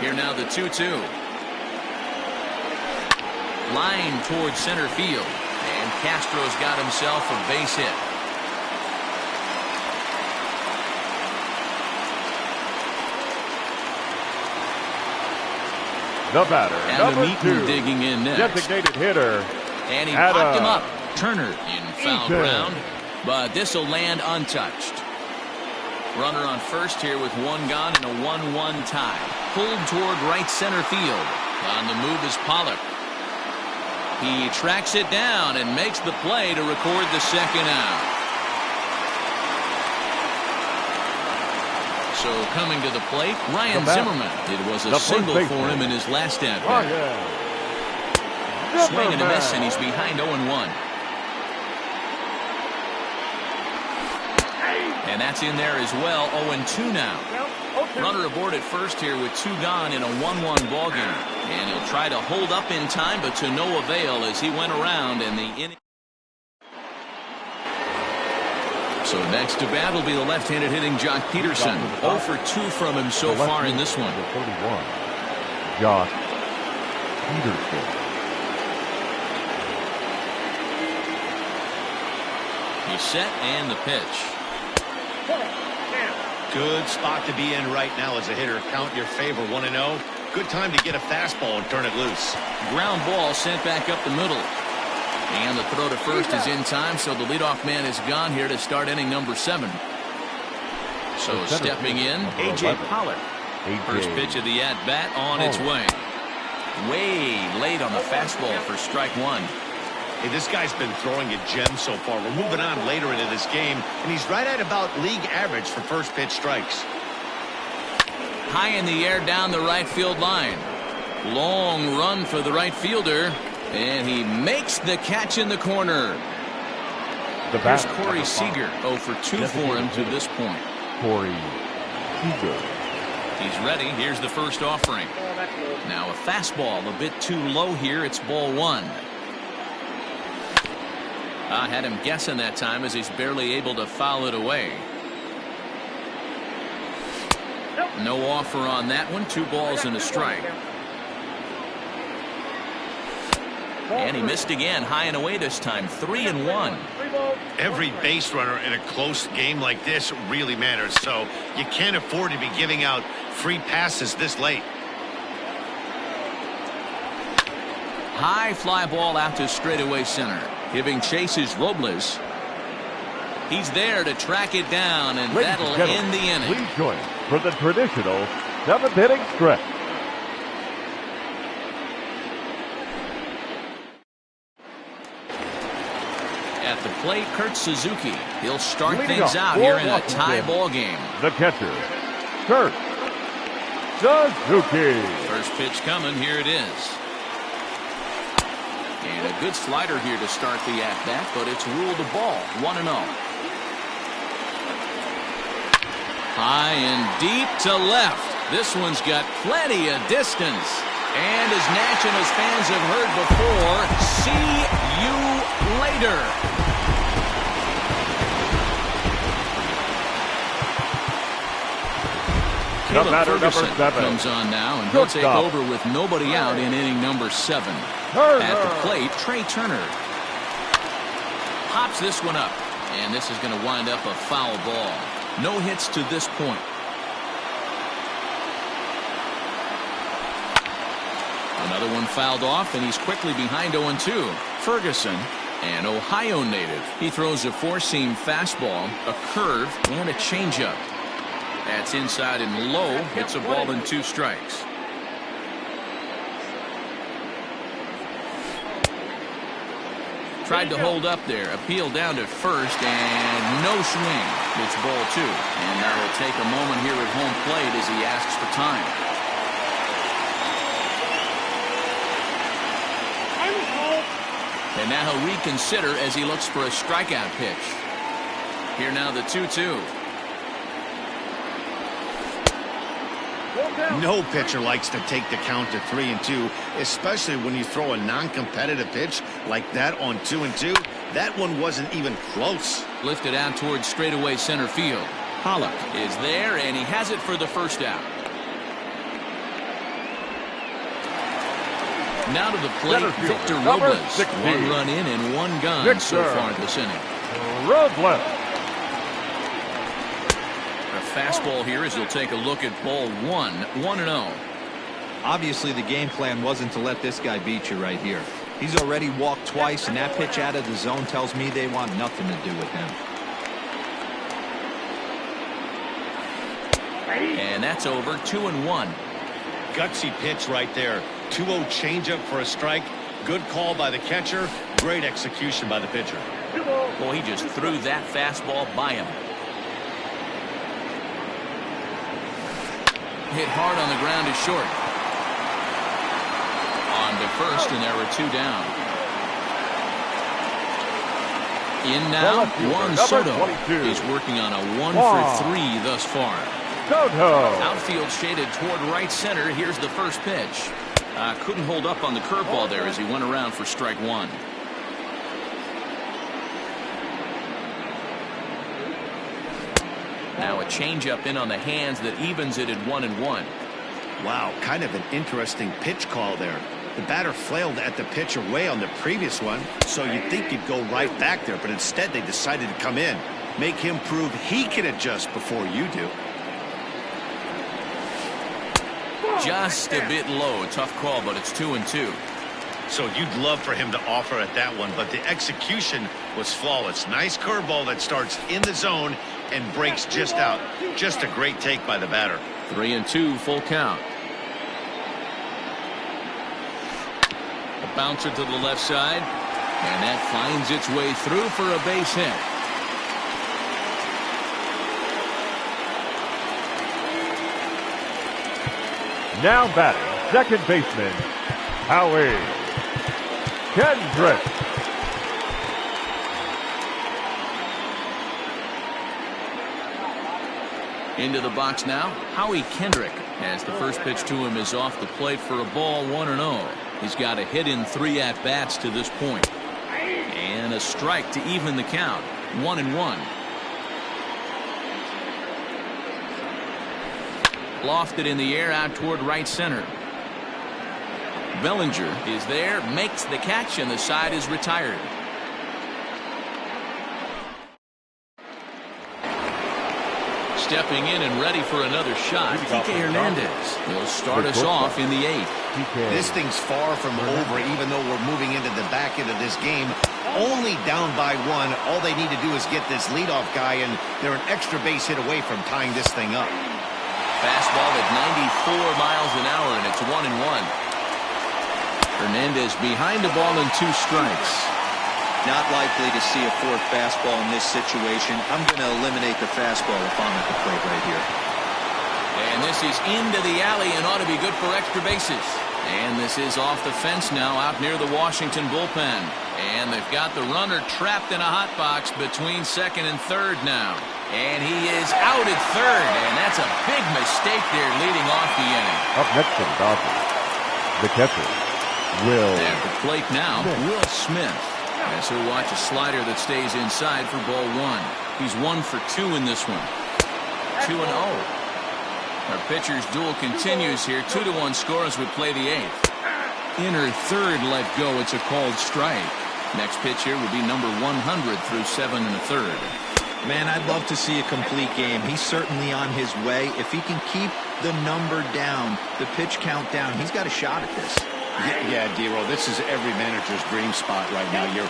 Here now the 2-2. Line towards center field. And Castro's got himself a base hit. The batter, Adam number Eaton 2, digging in next. designated hitter. And he popped him up. Turner in foul ground, but this will land untouched. Runner on first here with one gone and a 1-1 tie. Pulled toward right center field. On the move is Pollock. He tracks it down and makes the play to record the second out. So coming to the plate, Ryan Zimmerman. It was a single for him in his last at-bat. Swing and a miss, and he's behind 0-1. And that's in there as well, 0-2 now. Runner aboard at first here with 2 gone in a 1-1 ball game. And he'll try to hold up in time, but to no avail as he went around in the inning. So next to bat will be the left-handed hitting Jock Peterson. 0 for 2 from him so far in this one. 41, Jock Peterson. He's set and the pitch. Good spot to be in right now as a hitter. Count your favor, 1-0. Good time to get a fastball and turn it loose. Ground ball sent back up the middle. And the throw to first is in time, so the leadoff man is gone here to start inning number 7. So stepping in, A.J. Pollock. First pitch of the at-bat on its way. Way late on the fastball for strike 1. Hey, this guy's been throwing a gem so far. We're moving on later into this game, and he's right at about league average for first pitch strikes. High in the air down the right field line. Long run for the right fielder, and he makes the catch in the corner. Here's Corey Seager, 0 for 2 for him to this point. Corey Seager. He's ready. Here's the first offering. Now a fastball a bit too low here. It's ball 1. I had him guessing that time as he's barely able to foul it away. No offer on that one. 2 balls and a strike. And he missed again, high and away this time. 3-1. Every base runner in a close game like this really matters, so you can't afford to be giving out free passes this late. High fly ball out to straightaway center. Giving chase is Robles. He's there to track it down, and that'll end the inning. Please join for the traditional 7th inning stretch. At the plate, Kurt Suzuki. He'll start things out here in a tie ball game. The catcher, Kurt Suzuki. First pitch coming. Here it is. And a good slider here to start the at-bat, but it's ruled a ball. 1-0. High and deep to left. This one's got plenty of distance. And as Nationals fans have heard before, see you later. Caleb Ferguson comes on now, and he'll take over with nobody out in inning number 7. At the plate, Trey Turner pops this one up, and this is going to wind up a foul ball. No hits to this point. Another one fouled off, and he's quickly behind 0-2. Ferguson, an Ohio native. He throws a 4-seam fastball, a curve, and a changeup. That's inside and low. It's a ball and 2 strikes. Tried to hold up there. Appeal down to first, and no swing. It's ball 2. And now he'll take a moment here at home plate as he asks for time. And now he'll reconsider as he looks for a strikeout pitch. Here now the 2-2. No pitcher likes to take the count to 3-2, especially when you throw a non-competitive pitch like that on 2-2. That one wasn't even close. Lifted out towards straightaway center field. Pollock is there, and he has it for the first out. Now to the plate, Victor Robles. 1 run in and 1 gone so far this inning. Robles. A fastball here as you'll take a look at ball 1, 1-0. Obviously, the game plan wasn't to let this guy beat you right here. He's already walked twice, and that pitch out of the zone tells me they want nothing to do with him. And that's over. 2-1. Gutsy pitch right there. 2-0 changeup for a strike. Good call by the catcher. Great execution by the pitcher. Boy, he just threw that fastball by him. Hit hard on the ground is short. On to first, and there are 2 down. In now, Juan Soto. He's working on a 1 for 3 thus far. Soto. Outfield shaded toward right center. Here's the first pitch. Couldn't hold up on the curveball there as he went around for strike 1. Now a changeup in on the hands that evens it at 1-1. Wow, kind of an interesting pitch call there. The batter flailed at the pitch away on the previous one, so you'd think he'd go right back there, but instead they decided to come in. Make him prove he can adjust before you do. Just a bit low. Tough call, but it's 2-2. So you'd love for him to offer at that one, but the execution was flawless. Nice curveball that starts in the zone and breaks just out. Just a great take by the batter. 3-2, full count. A bouncer to the left side, and that finds its way through for a base hit. Now batting, second baseman, Howie Kendrick. Into the box now, Howie Kendrick, as the first pitch to him is off the plate for a ball, 1-0. He's got a hit in 3 at-bats to this point. And a strike to even the count, 1-1. Lofted in the air out toward right center. Bellinger is there, makes the catch, and the side is retired. Stepping in and ready for another shot, Kike Hernandez. He'll start us off in the 8th. This thing's far from over, even though we're moving into the back end of this game. Only down by 1. All they need to do is get this leadoff guy, and they're an extra base hit away from tying this thing up. Fastball at 94 miles an hour, and it's 1-1. Hernandez behind the ball and 2 strikes. Not likely to see a 4th fastball in this situation. I'm going to eliminate the fastball if I'm at the plate right here. And this is into the alley and ought to be good for extra bases. And this is off the fence now out near the Washington bullpen. And they've got the runner trapped in a hot box between second and third now. And he is out at third, and that's a big mistake there leading off the inning. Up next for the Dodgers, the catcher, Will. At the plate now, Will Smith. As he'll watch a slider that stays inside for ball 1. He's 1 for 2 in this one. 2-0. Our pitcher's duel continues here. 2-1 score as we play the 8th. Inner third let go. It's a called strike. Next pitch here will be number 100 through 7 1/3. Man, I'd love to see a complete game. He's certainly on his way. If he can keep the number down, the pitch count down, he's got a shot at this. Yeah, D-Roll, this is every manager's dream spot right now. You're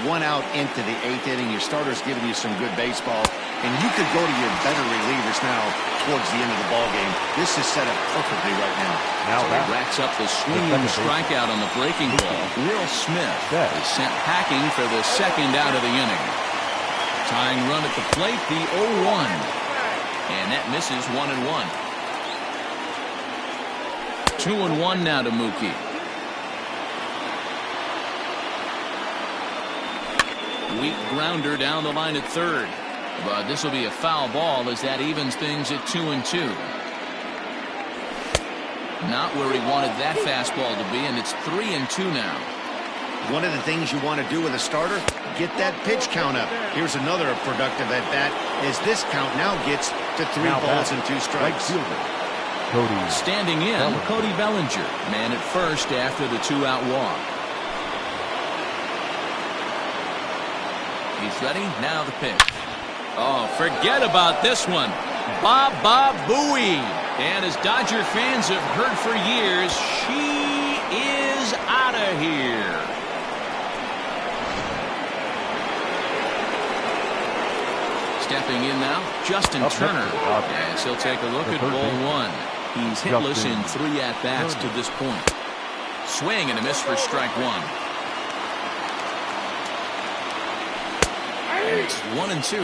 1 out into the 8th inning. Your starter's giving you some good baseball, and you could go to your better relievers now towards the end of the ball game. This is set up perfectly right now. So he racks up the swinging strikeout on the breaking ball. Will Smith is sent packing for the 2nd out of the inning. Tying run at the plate, the 0-1. And that misses 1-1. 2-1 now to Mookie. Weak grounder down the line at third. But this will be a foul ball as that evens things at 2-2. Not where he wanted that fastball to be, and it's 3-2 now. One of the things you want to do with a starter, get that pitch count up. Here's another productive at bat as this count now gets to 3 balls and 2 strikes. Standing in, Cody Bellinger, man at first after the 2-out walk. He's ready. Now the pitch. Oh, forget about this one. Baba Booey. And as Dodger fans have heard for years, she is out of here. Stepping in now, Justin Turner. As he'll take a look at ball one. He's hitless in 3 at-bats to this point. Swing and a miss for strike one. And it's 1-2.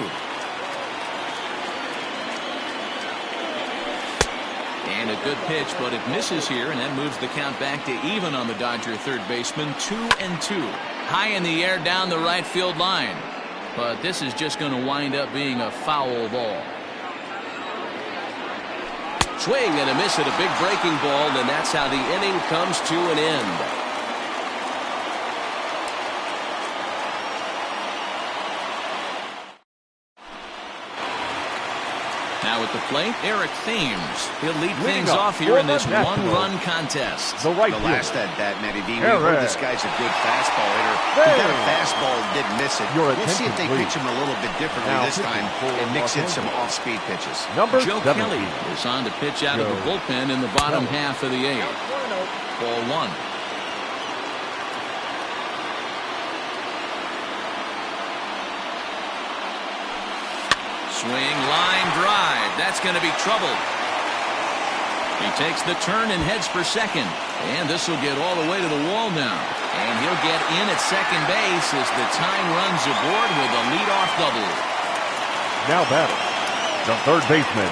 And a good pitch, but it misses here, and that moves the count back to even on the Dodger third baseman. 2-2. High in the air down the right field line. But this is just going to wind up being a foul ball. Swing and a miss at a big breaking ball, and that's how the inning comes to an end. Now at the plate, Eric Thames. He'll lead things off here in this one-run contest. The last at-bat, Matty D. We heard this guy's a good fastball hitter. He got a fastball and didn't miss it. We'll see if they pitch him a little bit differently this time and mix in some off-speed pitches. Joe Kelly is on to pitch out of the bullpen in the bottom half of the 8th. Ball one. Swing, line drive. That's going to be trouble. He takes the turn and heads for second. And this will get all the way to the wall now. And he'll get in at second base as the tying runs aboard with a leadoff double. Now batting, the third baseman,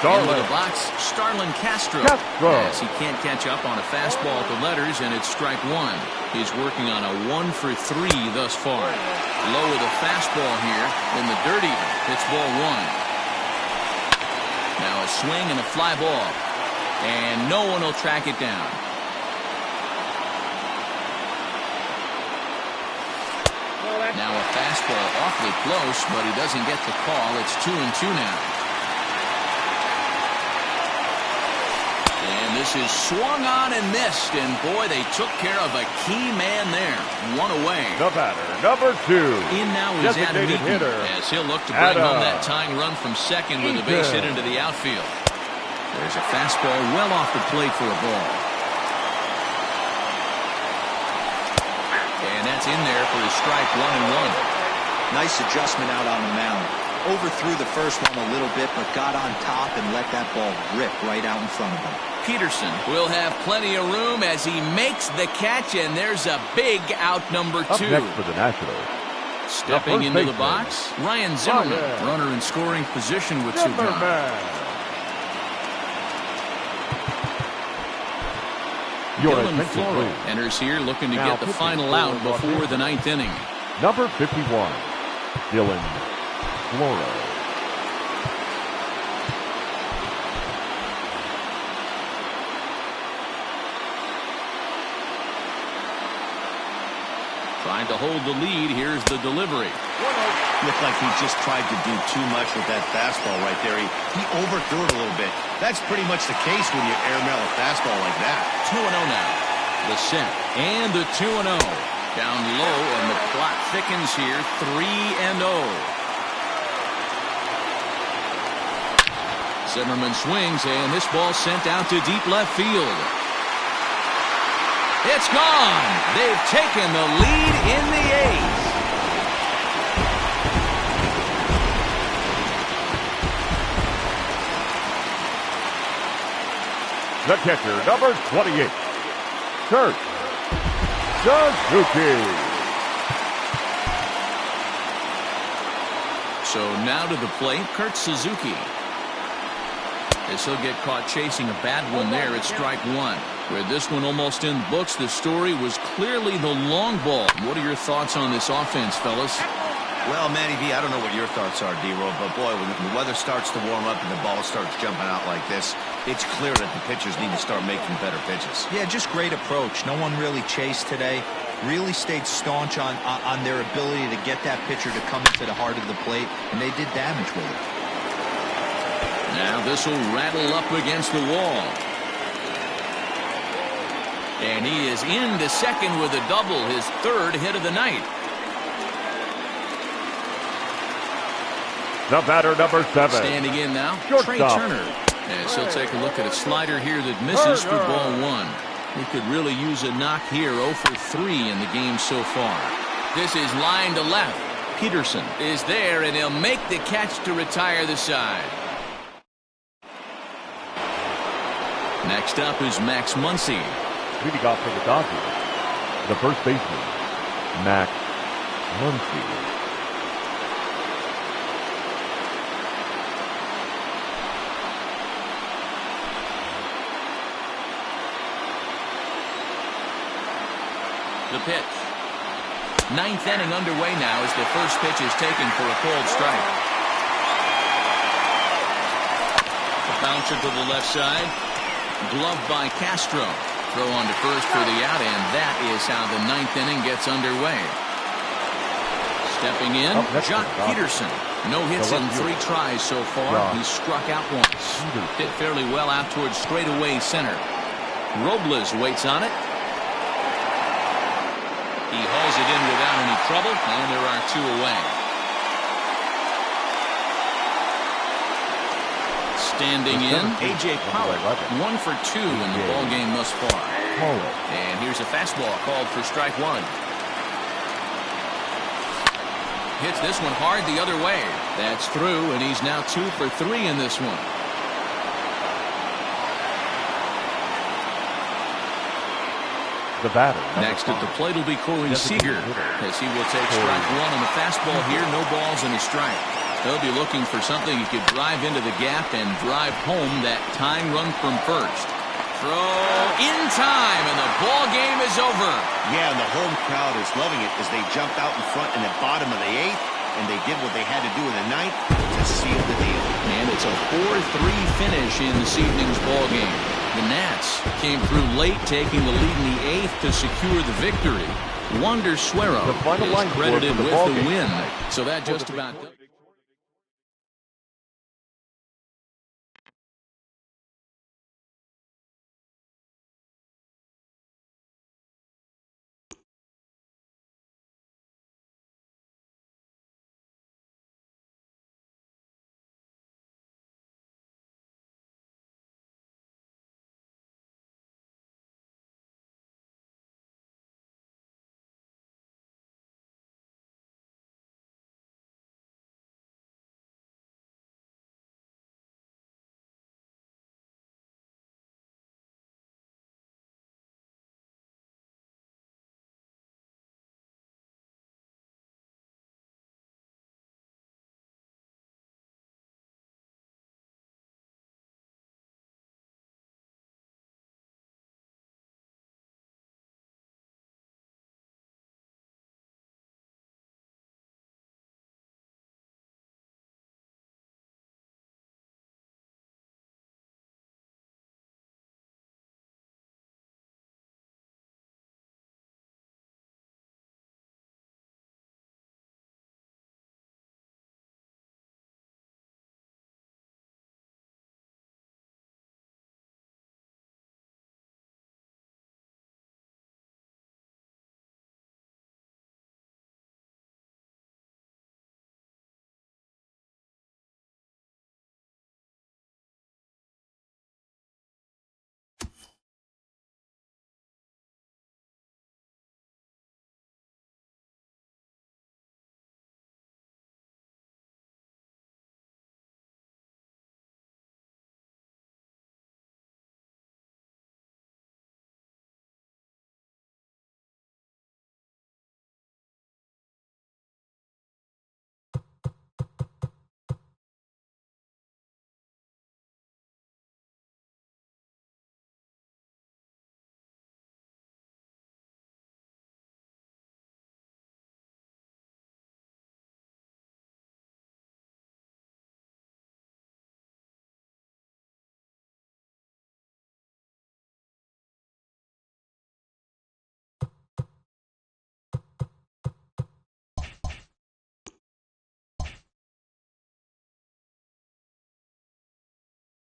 Into the box, Starlin Castro. Yes, he can't catch up on a fastball at the letters, and it's strike one. He's working on a 1-for-3 thus far. Low with a fastball here in the dirty. It's ball one. Now a swing and a fly ball. And no one will track it down. Now a fastball awfully close, but he doesn't get the call. It's 2-2 now. And this is swung on and missed, and boy, they took care of a key man there. One away. The batter, number 2. In now is Adam Eaton, as he'll look to bring home that tying run from second with a base hit into the outfield. There's a fastball well off the plate for a ball. And that's in there for a strike, 1-1. Nice adjustment out on the mound. Overthrew the first one a little bit, but got on top and let that ball rip right out in front of him. Peterson will have plenty of room as he makes the catch, and there's a big out, number 2. Up next for the Nationals. Stepping into the box, Ryan Zimmerman, runner in scoring position with 2 gone. Dylan Floro enters here looking to get the final out before the 9th inning. Number 51, Dylan Floro. Trying to hold the lead. Here's the delivery. Looked like he just tried to do too much with that fastball right there. He overthrew it a little bit. That's pretty much the case when you airmail a fastball like that. 2-0 now. The set and the 2-0. Down low, and the clock thickens here. 3-0. Zimmerman swings, and this ball sent out to deep left field. It's gone. They've taken the lead in the 8th. The catcher, number 28, Kurt Suzuki. So now to the plate, Kurt Suzuki. As he'll get caught chasing a bad one there, it's strike one. With this one almost in the books, the story was clearly the long ball. What are your thoughts on this offense, fellas? Well, Manny V, I don't know what your thoughts are, D-Roll, but boy, when the weather starts to warm up and the ball starts jumping out like this, it's clear that the pitchers need to start making better pitches. Yeah, just great approach. No one really chased today. Really stayed staunch on their ability to get that pitcher to come into the heart of the plate, and they did damage with it. Now this will rattle up against the wall. And he is into second with a double, his third hit of the night. The batter, number 7. Standing in now, Trey Shortstop. Turner. As he'll take a look at a slider here that misses for ball 1. He could really use a knock here. 0 for 3 in the game so far. This is line to left. Peterson is there, and he'll make the catch to retire the side. Next up is Max Muncy. Leading off for the Dodgers, the first baseman, Max Muncy. The pitch. Ninth inning underway now as the first pitch is taken for a called strike. A bouncer to the left side. Gloved by Castro. Throw on to first for the out, and that is how the ninth inning gets underway. Stepping in, Jock Peterson. No hits in 3 tries so far. He's struck out once. Hit fairly well out towards straightaway center. Robles waits on it. He hauls it in without any trouble, and there are 2 away. Standing in, A.J. Pollock, 1 for 2 in the ball game thus far. And here's a fastball called for strike 1. Hits this one hard the other way. That's through, and he's now 2 for 3 in this one. The batter. Next at the plate will be Corey Seager, as he will take strike 1 on the fastball here. No balls and a strike. They'll be looking for something he could drive into the gap and drive home that tying run from first. Throw in time, and the ball game is over. Yeah, and the home crowd is loving it as they jumped out in front in the bottom of the 8th, and they did what they had to do in the 9th to seal the deal. And it's a 4-3 finish in this evening's ball game. The Nats came through late, taking the lead in the 8th to secure the victory. Wander Suero is credited with the win. So that just about